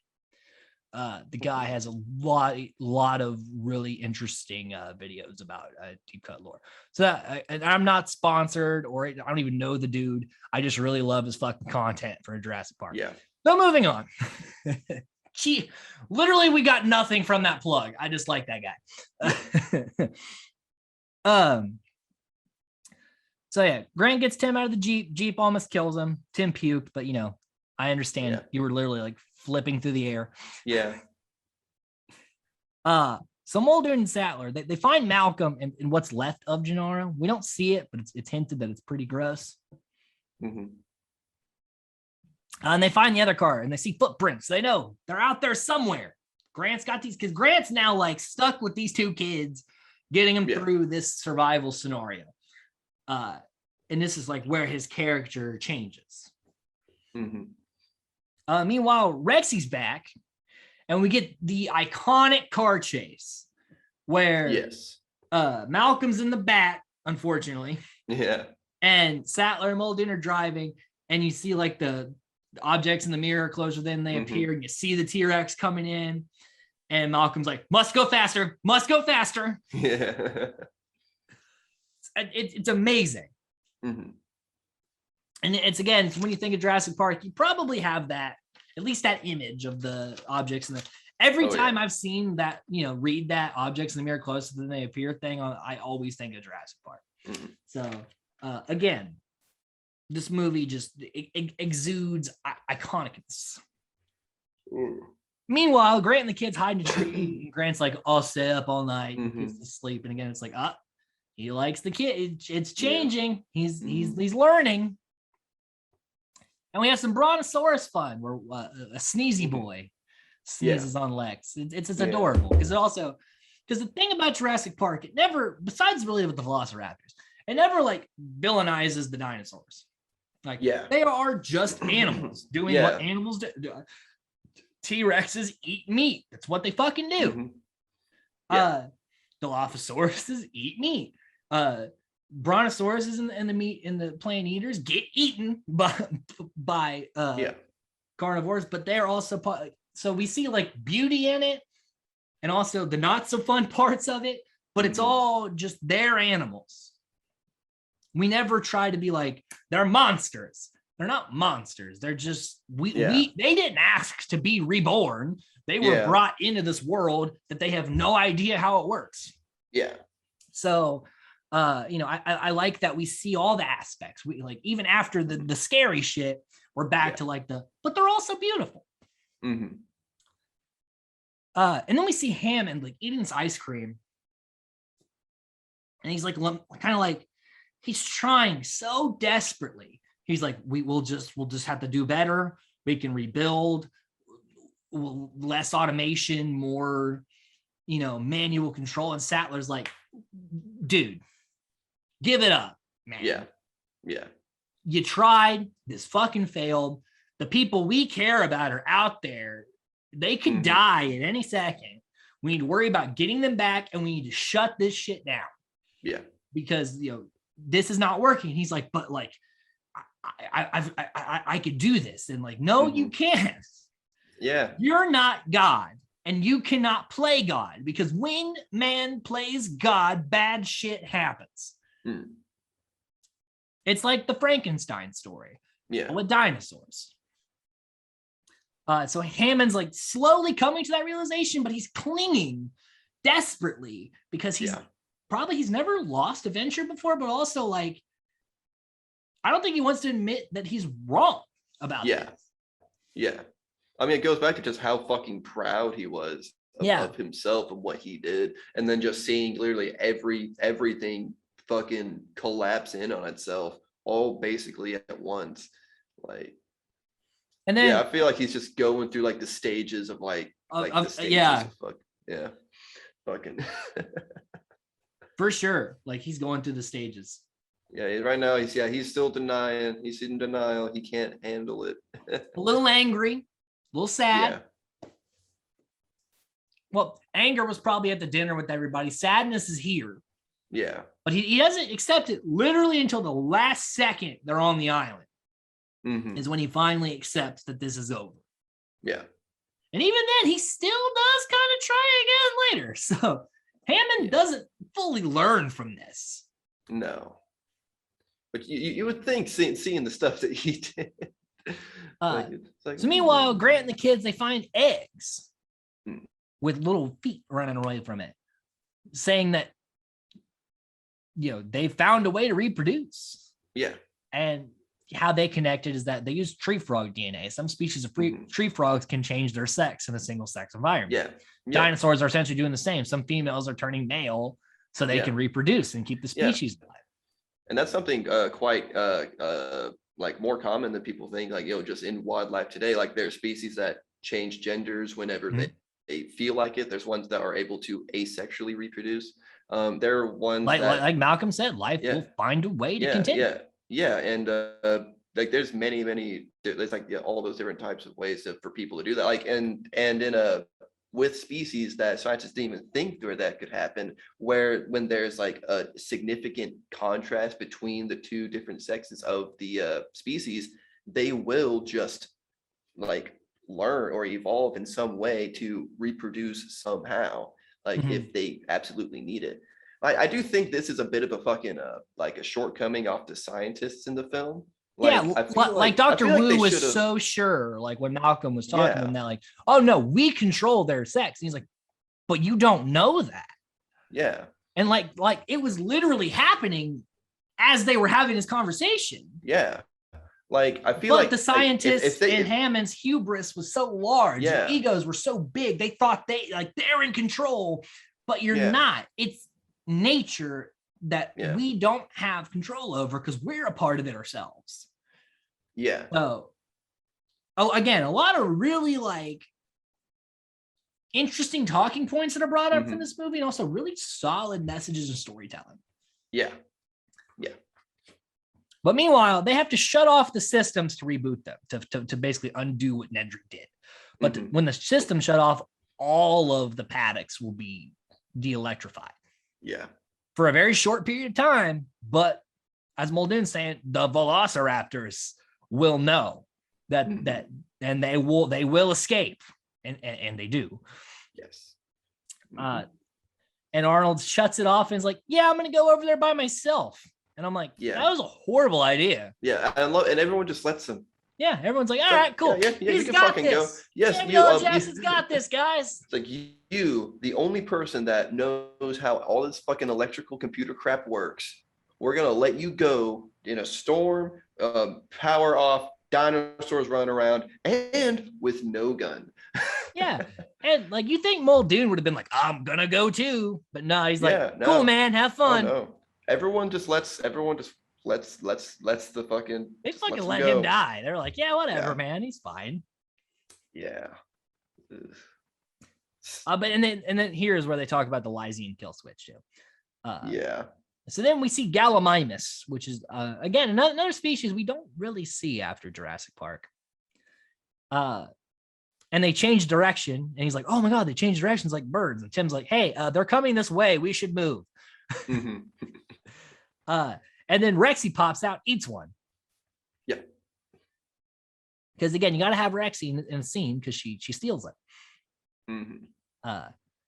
The guy has a lot of really interesting videos about deep cut lore. So and I'm not sponsored, or I don't even know the dude. I just really love his fucking content for Jurassic Park. Yeah. So moving on. Literally, we got nothing from that plug. I just like that guy. So yeah, Grant gets Tim out of the Jeep. Jeep almost kills him. Tim puked, but I understand. You were literally like flipping through the air. Yeah. So Mulder and Sattler, they find Malcolm in what's left of Gennaro. We don't see it, but it's hinted that it's pretty gross. And they find the other car and they see footprints. They know they're out there somewhere. Grant's got these, because Grant's now like stuck with these two kids, getting them through this survival scenario. And this is like where his character changes. Meanwhile, Rexy's back, and we get the iconic car chase where Malcolm's in the back, unfortunately. Yeah. And Sattler and Muldoon are driving, and you see like the objects in the mirror closer than they appear, and you see the T-Rex coming in. And Malcolm's like, must go faster. Yeah. It's amazing. Mm-hmm. And it's when you think of Jurassic Park, you probably have that, at least that image of the objects. And every time I've seen that, read that objects in the mirror closer than they appear thing, I always think of Jurassic Park. Mm-hmm. So again, this movie just exudes iconicness. Mm. Meanwhile, Grant and the kids hide in a tree. And Grant's like, I'll stay up all night. Mm-hmm. He's asleep. And again, it's like, he likes the kid. It's changing. Yeah. He's learning. And we have some Brontosaurus fun where a sneezy boy sneezes on Lex. It's adorable because the thing about Jurassic Park, it never, besides really with the Velociraptors, it never like villainizes the dinosaurs. Like they are just animals doing what animals do. T-Rexes eat meat. That's what they fucking do. Mm-hmm. Dilophosauruses eat meat. Brontosauruses and the meat in the plant eaters get eaten by carnivores, but they're also so we see like beauty in it and also the not so fun parts of it, but it's all just their animals. We never try to be like they're monsters. They're not monsters. They're just they didn't ask to be reborn. They were brought into this world that they have no idea how it works. Yeah. So I like that we see all the aspects. We like even after the scary shit, we're back to like but they're also beautiful. Mm-hmm. And then we see Hammond like eating this ice cream, and he's like kind of like he's trying so desperately. He's like, we'll just have to do better. We can rebuild, less automation, more, manual control. And Sattler's like, dude, give it up, man. Yeah. Yeah. You tried, this fucking failed. The people we care about are out there. They could die at any second. We need to worry about getting them back, and we need to shut this shit down. Yeah. Because, this is not working. He's like, but like, I could do this. And like, no, you can't. Yeah. You're not God, and you cannot play God, because when man plays God, bad shit happens. It's like the Frankenstein story with dinosaurs. So Hammond's like slowly coming to that realization, but he's clinging desperately because he's never lost a venture before, but also like, I don't think he wants to admit that he's wrong about this. Yeah. I mean, it goes back to just how fucking proud he was of himself and what he did. And then just seeing literally everything fucking collapse in on itself all basically at once. Like, and then I feel like he's just going through like the stages of fucking for sure. Like he's going through the stages. Yeah, right now he's still denying. He's in denial. He can't handle it. A little angry, a little sad. Yeah. Well, anger was probably at the dinner with everybody. Sadness is here. Yeah. But he doesn't accept it literally until the last second they're on the island. Mm-hmm. Is when he finally accepts that this is over. Yeah. And even then, he still does kind of try again later. So Hammond doesn't fully learn from this. No. But you would think seeing the stuff that he did. So meanwhile, Grant and the kids, they find eggs with little feet running away from it, saying that, they found a way to reproduce. Yeah. And how they connected is that they use tree frog DNA. Some species of tree frogs can change their sex in a single sex environment. Yeah. Dinosaurs are essentially doing the same. Some females are turning male so they can reproduce and keep the species alive. And that's something quite like more common than people think, like, just in wildlife today. Like there are species that change genders whenever they feel like it. There's ones that are able to asexually reproduce. There are ones like Malcolm said, life will find a way to continue. Yeah. And like there's many, there's like all those different types of ways for people to do that. Like and in with species that scientists didn't even think that could happen, when there's like a significant contrast between the two different sexes of the species, they will just like learn or evolve in some way to reproduce somehow, like if they absolutely need it. I do think this is a bit of a fucking like a shortcoming off the scientists in the film. Like, yeah, I feel like Dr. they Wu was should've- so sure, like when Malcolm was talking to him, that like, oh no, we control their sex. And he's like, but you don't know that. Yeah. And like it was literally happening as they were having this conversation. Yeah. Like, I feel but the scientists like and Hammond's hubris was so large, Yeah. their egos were so big, they thought they're in control, but you're not. It's nature that we don't have control over because we're a part of it ourselves. Yeah. So, again, a lot of really like interesting talking points that are brought up from this movie, and also really solid messages and storytelling. Yeah. Yeah. But meanwhile, they have to shut off the systems to reboot them, to basically undo what Nedrick did. But when the system shut off, all of the paddocks will be de-electrified. Yeah. For a very short period of time, but as Muldoon's saying, the velociraptors will know that and they will escape, and they do. Yes. And Arnold shuts it off and is like, "Yeah, I'm gonna go over there by myself." And I'm like, "That was a horrible idea." Yeah, and everyone just lets him. Yeah, everyone's like, "All right, cool. Yeah, He's can got fucking this. go. Yes, Samuel L. Jackson's got this, guys." It's like you, the only person that knows how all this fucking electrical computer crap works. We're gonna let you go in a storm, power off, dinosaurs running around, and with no gun. Yeah, and like you think Muldoon would have been like, "I'm gonna go too," but no, he's like, "Cool, man, have fun." Oh, no. Everyone just lets the fucking. They fucking let him die. They're like, "Yeah, whatever, man, he's fine." Yeah. But and then here's where they talk about the Lysian kill switch too. Yeah. So then we see Gallimimus, which is again another species we don't really see after Jurassic Park. And they change direction, and he's like, "Oh my god, they changed directions like birds." And Tim's like, "Hey, they're coming this way. We should move." And then Rexy pops out, eats one. Yeah. Because again, you got to have Rexy in the scene because she steals it.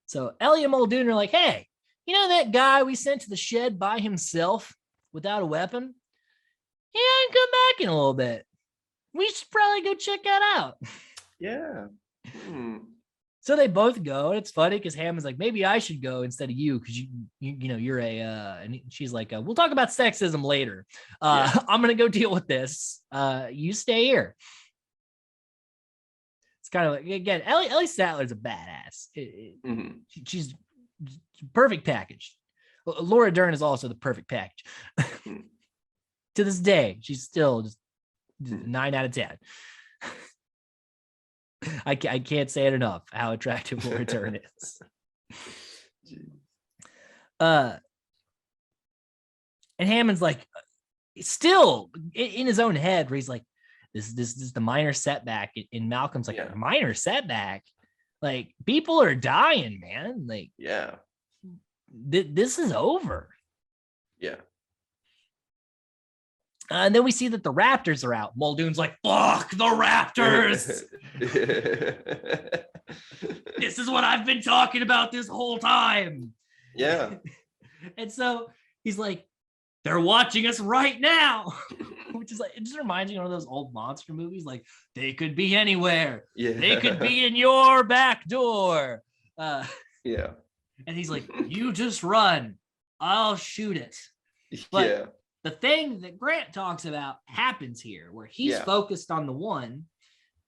So Ellie and Muldoon are like, "Hey, you know that guy we sent to the shed by himself without a weapon? He ain't come back in a little bit. We should probably go check that out." Yeah. So they both go, and it's funny because Hammond's like, "Maybe I should go instead of you because you know you're a." And she's like, "We'll talk about sexism later. I'm gonna go deal with this. You stay here." It's kind of like, again, Ellie Sattler's a badass. She's perfect package. Laura Dern is also the perfect package. To this day, she's still just 9 out of 10. I can't say it enough how attractive Laura Dern is. And Hammond's like, still in his own head, where he's like, this is the minor setback. And Malcolm's like, a minor setback? Like, people are dying, man. Like, this is over. Yeah. And then we see that the Raptors are out. Muldoon's like, "Fuck the Raptors." This is what I've been talking about this whole time. Yeah. And so he's like, "They're watching us right now." Which is like, it just reminds me of one of those old monster movies. Like, they could be anywhere. Yeah. They could be in your back door. Yeah. And he's like, "You just run. I'll shoot it." But the thing that Grant talks about happens here, where he's focused on the one,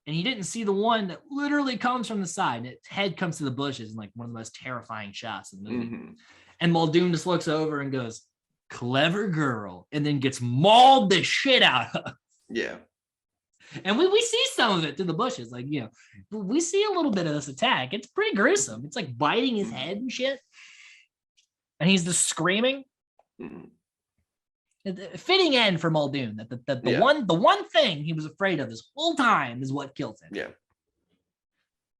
and he didn't see the one that literally comes from the side, and its head comes to the bushes, and like one of the most terrifying shots in the movie. And Muldoon just looks over and goes, "Clever girl," and then gets mauled the shit out of. Yeah. And we see some of it through the bushes, like, you know, we see a little bit of this attack. It's pretty gruesome. It's like biting his head and shit, and he's just screaming. Fitting end for Muldoon, that the one thing he was afraid of this whole time is what kills him. Yeah.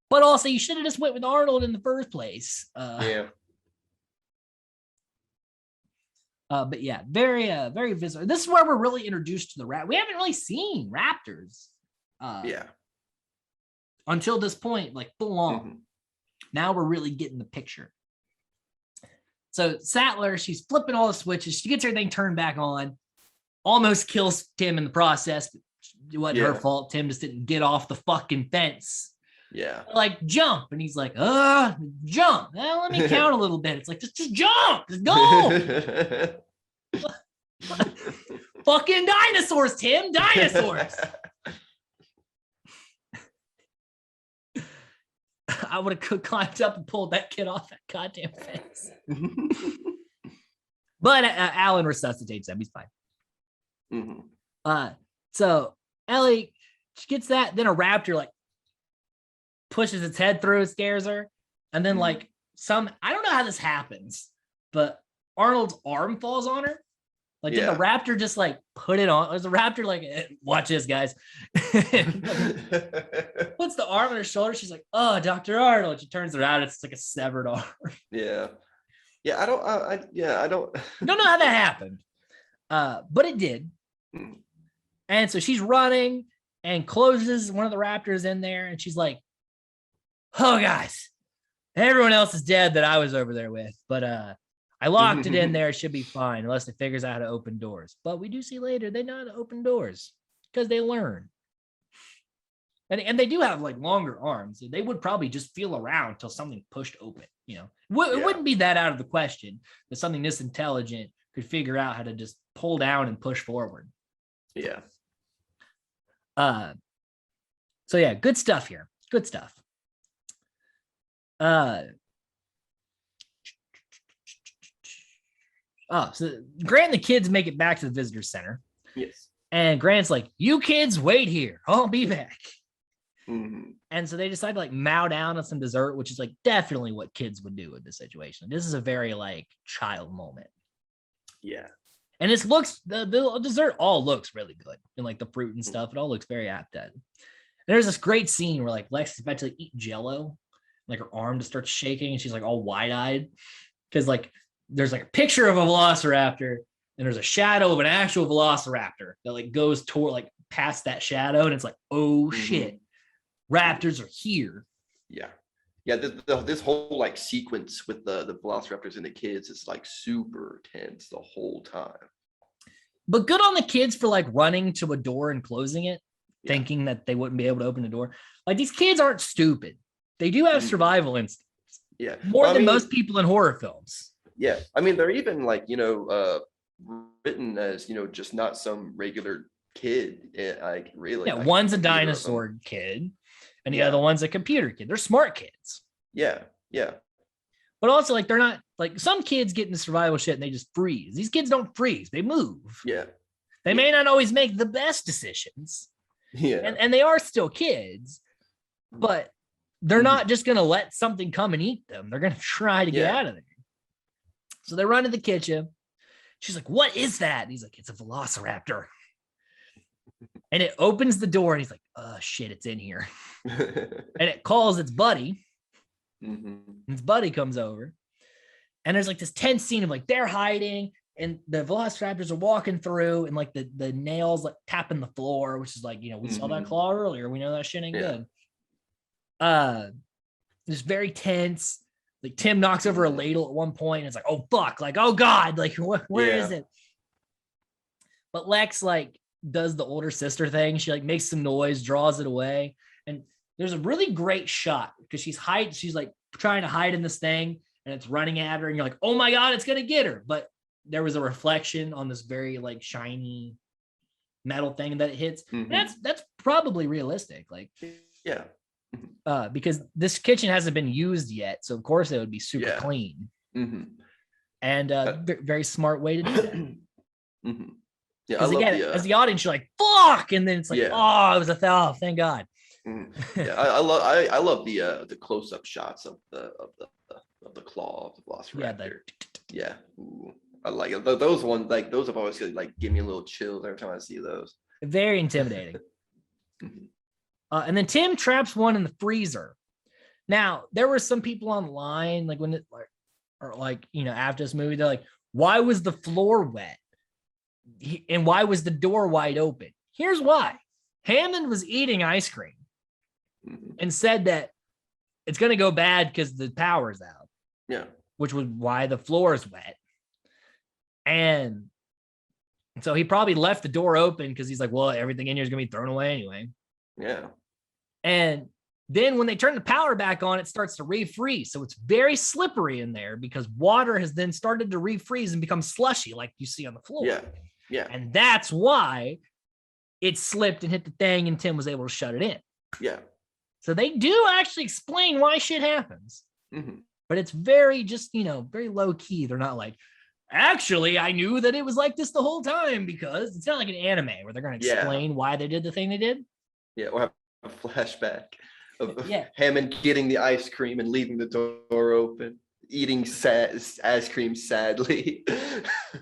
But also, you should have just went with Arnold in the first place. But yeah, very very visceral. This is where we're really introduced to the rat. We haven't really seen raptors. until this point, like full on. Now we're really getting the picture. So Sattler, she's flipping all the switches. She gets everything turned back on. Almost kills Tim in the process. It wasn't her fault. Tim just didn't get off the fucking fence. Yeah. Like, jump. And he's like, jump. Well, let me count a little bit. It's like, just jump. Just go. Fucking dinosaurs, Tim. Dinosaurs. I would have climbed up and pulled that kid off that goddamn fence. But Alan resuscitates him. He's fine. So Ellie, she gets that. Then a raptor like pushes its head through, scares her. And then like I don't know how this happens, but Arnold's arm falls on her. Like did the raptor just like put it on? There's a raptor like, watch this, guys. Puts the arm on her shoulder. She's like, oh, Dr. Arnold. She turns around. It's like a severed arm. Yeah. I don't don't know how that happened. But it did. And so she's running and closes one of the raptors in there. And she's like, oh, guys, everyone else is dead that I was over there with. But I locked it in there. It should be fine unless it figures out how to open doors. But we do see later they know how to open doors because they learn. And they do have like longer arms. They would probably just feel around until something pushed open. You know, it wouldn't be that out of the question that something this intelligent could figure out how to just pull down and push forward. Yeah. So yeah, good stuff here. Good stuff. So Grant and the kids make it back to the visitor center. Yes. And Grant's like, you kids wait here. I'll be back. And so they decide to like mow down on some dessert, which is like definitely what kids would do in this situation. This is a very like child moment. Yeah. And it looks, the dessert all looks really good. And like the fruit and stuff, it all looks very apt at. And there's this great scene where like Lex is about to like, eat Jell-O. Like her arm just starts shaking and she's like all wide-eyed. Because like there's like a picture of a velociraptor and there's a shadow of an actual velociraptor that like goes toward like past that shadow. And it's like, oh shit, raptors are here. Yeah. Yeah, this whole like sequence with the velociraptors and the kids is like super tense the whole time. But good on the kids for like running to a door and closing it, thinking that they wouldn't be able to open the door. Like these kids aren't stupid. They do have survival instincts. Yeah. More than most people in horror films. Yeah. I mean, they're even like, written as, just not some regular kid. Like really. Yeah, one's a dinosaur kid. And the other one's a computer kid. They're smart kids. Yeah. Yeah. But also, like, they're not like some kids get into survival shit and they just freeze. These kids don't freeze. They move. Yeah. They may not always make the best decisions. Yeah. And they are still kids, but they're not just going to let something come and eat them. They're going to try to get out of there. So they run to the kitchen. She's like, what is that? And he's like, it's a velociraptor. And it opens the door and he's like, oh shit, it's in here. And it calls its buddy. And its buddy comes over. And there's like this tense scene of like they're hiding and the velociraptors are walking through and like the nails like tapping the floor, which is like, we saw that claw earlier. We know that shit ain't good. It's very tense. Like Tim knocks over a ladle at one point and it's like, oh fuck, like, oh God, like where is it? But Lex like does the older sister thing. She like makes some noise, draws it away. And there's a really great shot because she's like trying to hide in this thing and it's running at her and you're like, oh my God, it's gonna get her. But there was a reflection on this very like shiny metal thing that it hits. That's probably realistic. Like, because this kitchen hasn't been used yet. So of course it would be super clean. And very smart way to do that. Yeah, because again, as the audience, you're like, "Fuck!" and then it's like, "Oh, it was a foul." Thank God. Yeah, I love the close up shots of the claw of the velociraptor. Yeah, ooh, I like it. Those ones, like those have always like give me a little chills every time I see those. Very intimidating. And then Tim traps one in the freezer. Now there were some people online, like when it after this movie, they're like, "Why was the floor wet?" And why was the door wide open? Here's why. Hammond was eating ice cream. and said that it's going to go bad because the power's out. Yeah. Which was why the floor is wet. And so he probably left the door open because he's like, well, everything in here is going to be thrown away anyway. Yeah. And then when they turn the power back on, it starts to refreeze. So it's very slippery in there because water has then started to refreeze and become slushy like you see on the floor. Yeah. Yeah. And that's why it slipped and hit the thing and Tim was able to shut it in. Yeah. So they do actually explain why shit happens. But it's very just, very low key. They're not like, actually, I knew that it was like this the whole time, because it's not like an anime where they're going to explain why they did the thing they did. Yeah. Or have a flashback of Hammond getting the ice cream and leaving the door open, eating ice cream sadly.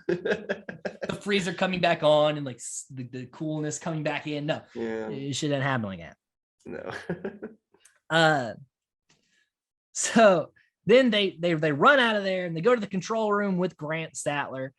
The freezer coming back on and like the coolness coming back in. No, it shouldn't happen like that. No. So then they run out of there and they go to the control room with Grant Sattler,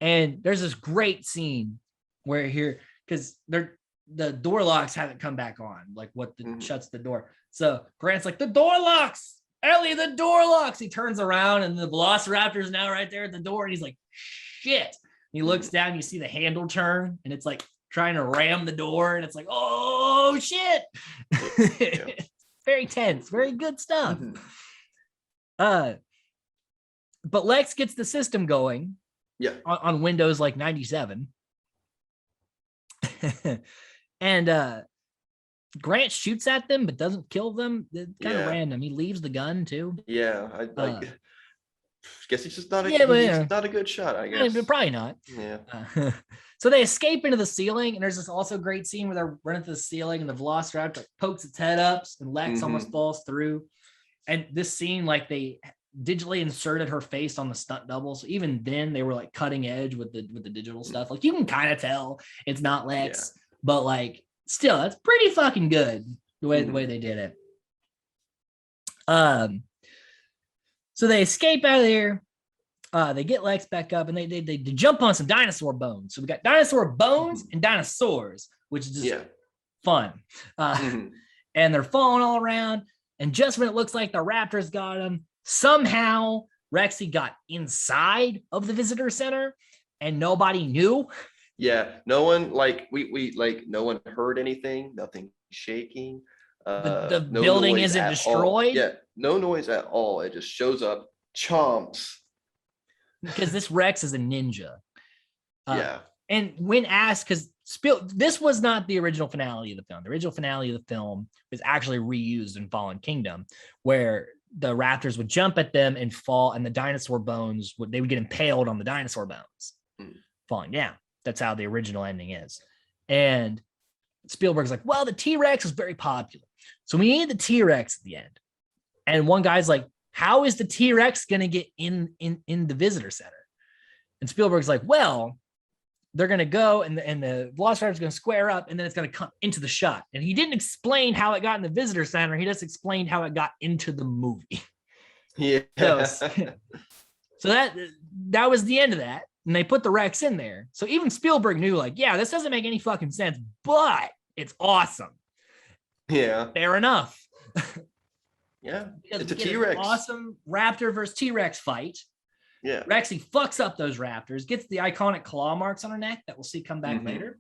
and there's this great scene where because the door locks haven't come back on, like what shuts the door. So Grant's like, the door locks, Ellie, the door locks. He turns around and the Velociraptor's now right there at the door, and he's like, shit. He looks down, you see the handle turn, and it's like trying to ram the door, and it's like, oh shit. Very tense, very good stuff. But Lex gets the system going on Windows like 97. And Grant shoots at them but doesn't kill them. It's kind of random. He leaves the gun too. Yeah, I guess he's just not a good shot, I guess. Probably not. Yeah. So they escape into the ceiling, and there's this also great scene where they're running to the ceiling and the Velociraptor like pokes its head up and Lex almost falls through. And this scene, like, they digitally inserted her face on the stunt double. So even then they were like cutting edge with the digital stuff. Like you can kind of tell it's not Lex, but like still, it's pretty fucking good the way they did it. So they escape out of there. They get Lex back up, and they jump on some dinosaur bones. So we got dinosaur bones and dinosaurs, which is just fun. And they're falling all around. And just when it looks like the Raptors got them, somehow Rexy got inside of the visitor center, and nobody knew. Yeah, no one no one heard anything. Nothing shaking. The building isn't destroyed. Yeah, no noise at all. It just shows up, chomps. Because this Rex is a ninja. And when asked, because this was not the original finale of the film. The original finale of the film was actually reused in Fallen Kingdom, where the raptors would jump at them and fall, and the dinosaur bones they would get impaled on the dinosaur bones, falling down. That's how the original ending is. And Spielberg's like, well, the T-Rex was very popular, so we need the T-Rex at the end. And one guy's like, how is the T-Rex going to get in the visitor center? And Spielberg's like, well, they're going to go and the Velociraptor is going to square up, and then it's going to come into the shot. And he didn't explain how it got in the visitor center. He just explained how it got into the movie. Yeah. So that was the end of that. And they put the Rex in there. So even Spielberg knew, like, yeah, this doesn't make any fucking sense, but it's awesome. Yeah. Fair enough. Yeah. It's a T-Rex. Awesome Raptor versus T-Rex fight. Yeah. Rexy fucks up those raptors, gets the iconic claw marks on her neck that we'll see come back later.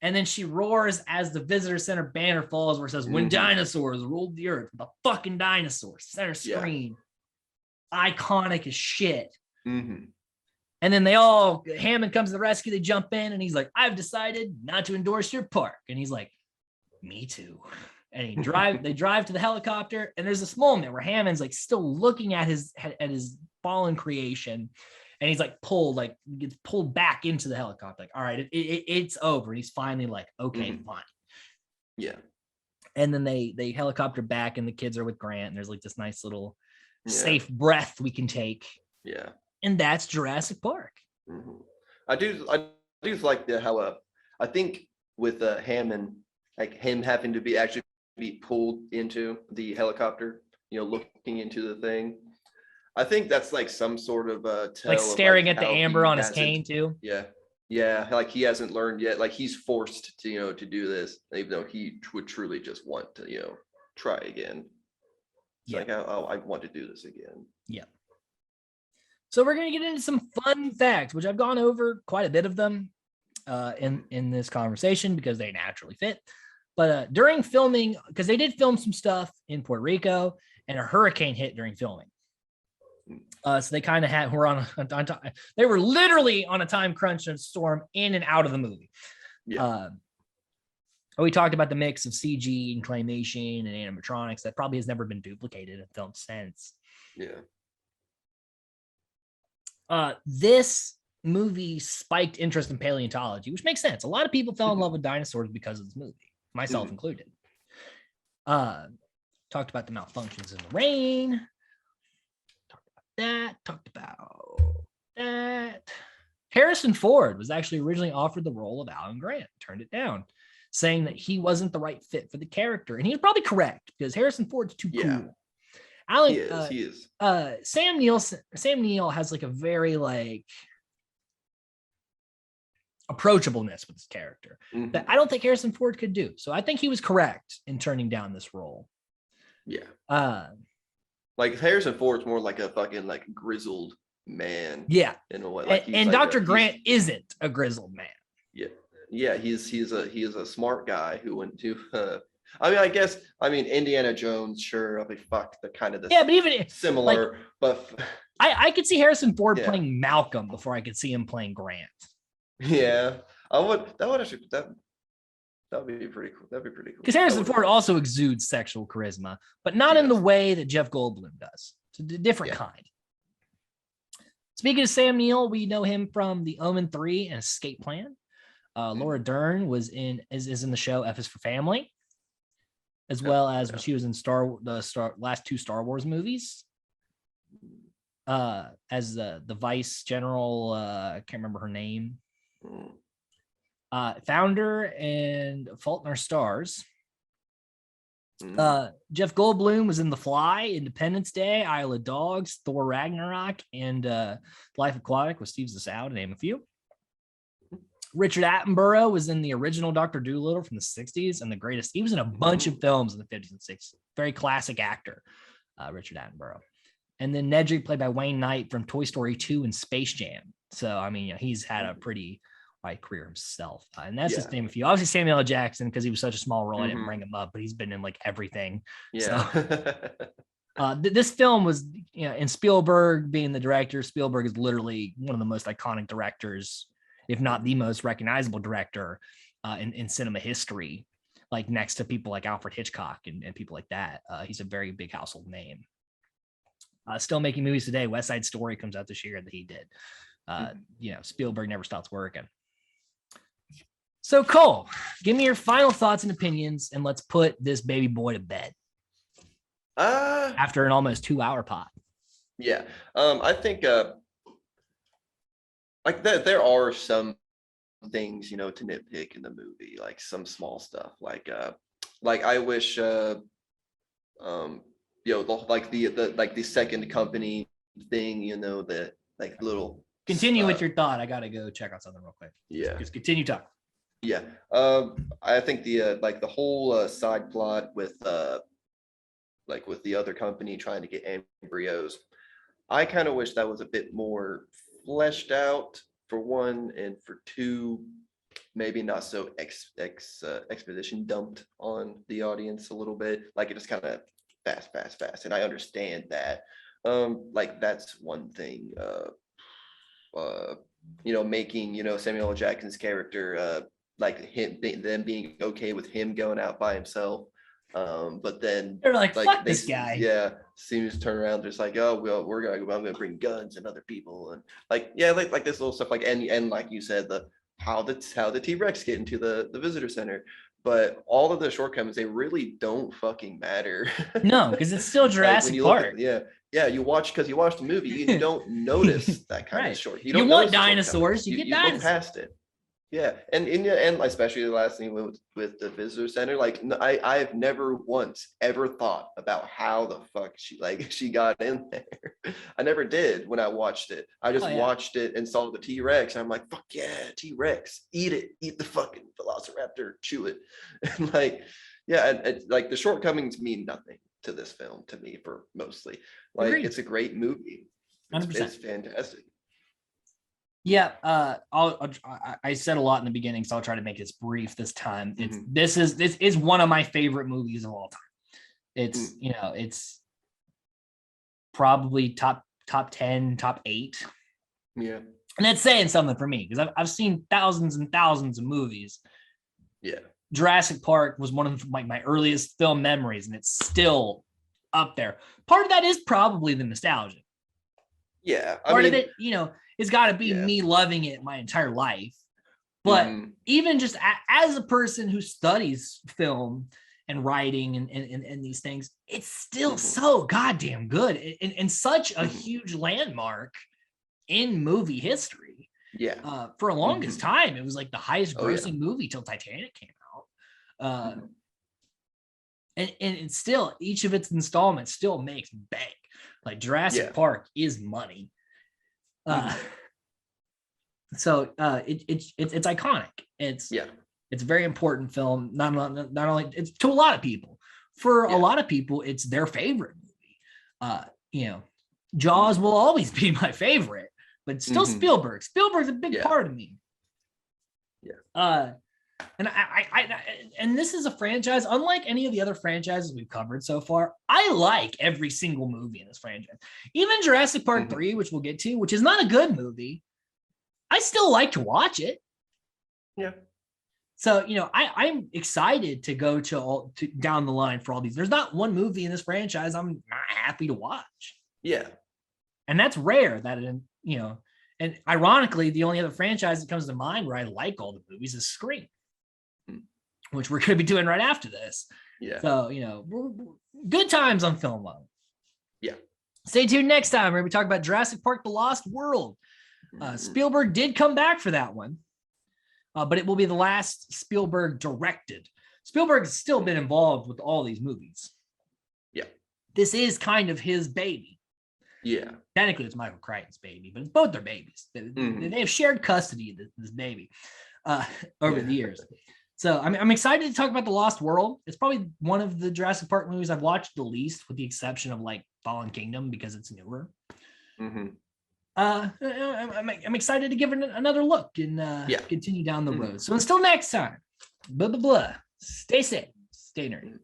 And then she roars as the visitor center banner falls, where it says, when dinosaurs ruled the earth, the fucking dinosaurs, center screen. Iconic as shit. And then Hammond comes to the rescue, they jump in, and he's like, I've decided not to endorse your park. And he's like, me too. And they drive to the helicopter, and there's this moment where Hammond's like still looking at his fallen creation, and he's like gets pulled back into the helicopter, like, all right, it's over. And he's finally like, okay, fine. Yeah. And then they helicopter back, and the kids are with Grant, and there's like this nice little safe breath we can take. Yeah. And that's Jurassic Park. I do like how I think with Hammond, like him having to be pulled into the helicopter, looking into the thing. I think that's like some sort of tell like staring of, like, at the amber on his cane too. Yeah, like he hasn't learned yet. Like he's forced to to do this, even though he would truly just want to try again. It's like, I want to do this again. Yeah. So we're going to get into some fun facts, which I've gone over quite a bit of them in this conversation because they naturally fit. But during filming, because they did film some stuff in Puerto Rico, and a hurricane hit during filming. So they kind of they were literally on a time crunch and storm in and out of the movie. Yeah. We talked about the mix of CG and claymation and animatronics that probably has never been duplicated in film since. Yeah. This movie spiked interest in paleontology, which makes sense. A lot of people fell in love with dinosaurs because of this movie, myself included. Talked about the malfunctions in the rain. Talked about that. Harrison Ford was actually originally offered the role of Alan Grant, turned it down, saying that he wasn't the right fit for the character. And he was probably correct because Harrison Ford's too cool. Alan, he is. Sam Neill has like a very like approachableness with his character that I don't think Harrison Ford could do. So I think he was correct in turning down this role. Yeah. Like Harrison Ford's more like a fucking like grizzled man. Yeah. In a way. Like and Dr. Grant isn't a grizzled man. Yeah. Yeah. He is a smart guy who went to I mean, Indiana Jones, sure. I'll be fucked. The kind of the but even similar, like, but I could see Harrison Ford playing Malcolm before I could see him playing Grant. Yeah. That would be pretty cool. That'd be pretty cool. Because Harrison Ford also exudes sexual charisma, but not in the way that Jeff Goldblum does. It's a different kind. Speaking of Sam Neill, we know him from The Omen 3 and Escape Plan. Laura Dern is in the show F is for Family, as well as when she was in the last two Star Wars movies. As the Vice General, I can't remember her name. Founder and Fault in Our Stars. Jeff Goldblum was in The Fly, Independence Day, Isle of Dogs, Thor Ragnarok, and Life Aquatic with Steve Zissou, to name a few. Richard Attenborough was in the original Dr. Dolittle from the 60s and the greatest. He was in a bunch of films in the 50s and 60s. Very classic actor, Richard Attenborough. And then Nedry, played by Wayne Knight from Toy Story 2 and Space Jam. So, I mean, he's had a pretty wide career himself. And that's just name a few. Obviously, Samuel L. Jackson, because he was such a small role, I didn't bring him up, but he's been in like everything. Yeah. So, this film was, and Spielberg being the director, Spielberg is literally one of the most iconic directors, if not the most recognizable director in cinema history, like next to people like Alfred Hitchcock and people like that. He's a very big household name. Still making movies today. West Side Story comes out this year that he did. Spielberg never stops working. So Cole, give me your final thoughts and opinions, and let's put this baby boy to bed. After an almost 2-hour pod. Yeah. I think like there are some things, to nitpick in the movie, like some small stuff, like I wish the second company thing, the like little. Continue with your thought. I gotta go check out something real quick. Yeah. Just continue talking. Yeah. I think the whole side plot with with the other company trying to get embryos, I kind of wish that was a bit more fleshed out, for one, and for two, maybe not so exposition dumped on the audience a little bit. Like it just kind of fast. And I understand that. That's one thing. Making Samuel L. Jackson's character them being okay with him going out by himself, but then they're like fuck this guy. Yeah, seems to turn around just like, oh well, I'm gonna bring guns and other people, and like this little stuff, and like you said, how the T-Rex get into the visitor center. But all of the shortcomings, they really don't fucking matter. No, because it's still Jurassic Park. You watch the movie, you don't notice that kind of short. You want dinosaurs, you get dinosaurs. You look past it. Yeah, and especially the last thing with the visitor center, like I've never once ever thought about how the fuck she got in there. I never did when I watched it. I just watched it and saw the T-Rex, and I'm like, fuck yeah, T-Rex, eat it, eat the fucking Velociraptor, chew it, and like, yeah, and like the shortcomings mean nothing to this film to me for mostly. Like, Agreed. it's a great movie. It's fantastic. Yeah, I said a lot in the beginning, so I'll try to make this brief this time. This is one of my favorite movies of all time. It's it's probably top 10, top 8. Yeah, and that's saying something for me because I've seen thousands and thousands of movies. Yeah, Jurassic Park was one of my earliest film memories, and it's still up there. Part of that is probably the nostalgia. Yeah, part of it, it's got to be me loving it my entire life. But even just as a person who studies film and writing and these things, it's still so goddamn good and such a huge landmark in movie history. Yeah. For the longest time, it was like the highest grossing movie till Titanic came out. And it's still, each of its installments still makes bank. Like Jurassic Park is money. So it's iconic. It's a very important film. Not only it's to a lot of people. For a lot of people, it's their favorite movie. Jaws will always be my favorite, but still Spielberg. Spielberg's a big part of me. And and this is a franchise, unlike any of the other franchises we've covered so far. I like every single movie in this franchise. Even Jurassic Park 3, which we'll get to, which is not a good movie, I still like to watch it. Yeah. So, I'm excited to go to down the line for all these. There's not one movie in this franchise I'm not happy to watch. Yeah. And that's rare that and ironically, the only other franchise that comes to mind where I like all the movies is Scream, which we're going to be doing right after this. Yeah. So, good times on Film Mode. Yeah. Stay tuned next time. We're going to be talking about Jurassic Park: The Lost World. Spielberg did come back for that one, but it will be the last Spielberg directed. Spielberg has still been involved with all these movies. Yeah. This is kind of his baby. Yeah. Technically, it's Michael Crichton's baby, but it's both their babies. They have shared custody of this baby over the years. So I'm excited to talk about The Lost World. It's probably one of the Jurassic Park movies I've watched the least, with the exception of like Fallen Kingdom, because it's newer. I'm excited to give it another look and continue down the road. So until next time, blah, blah, blah. Stay safe, stay nerdy.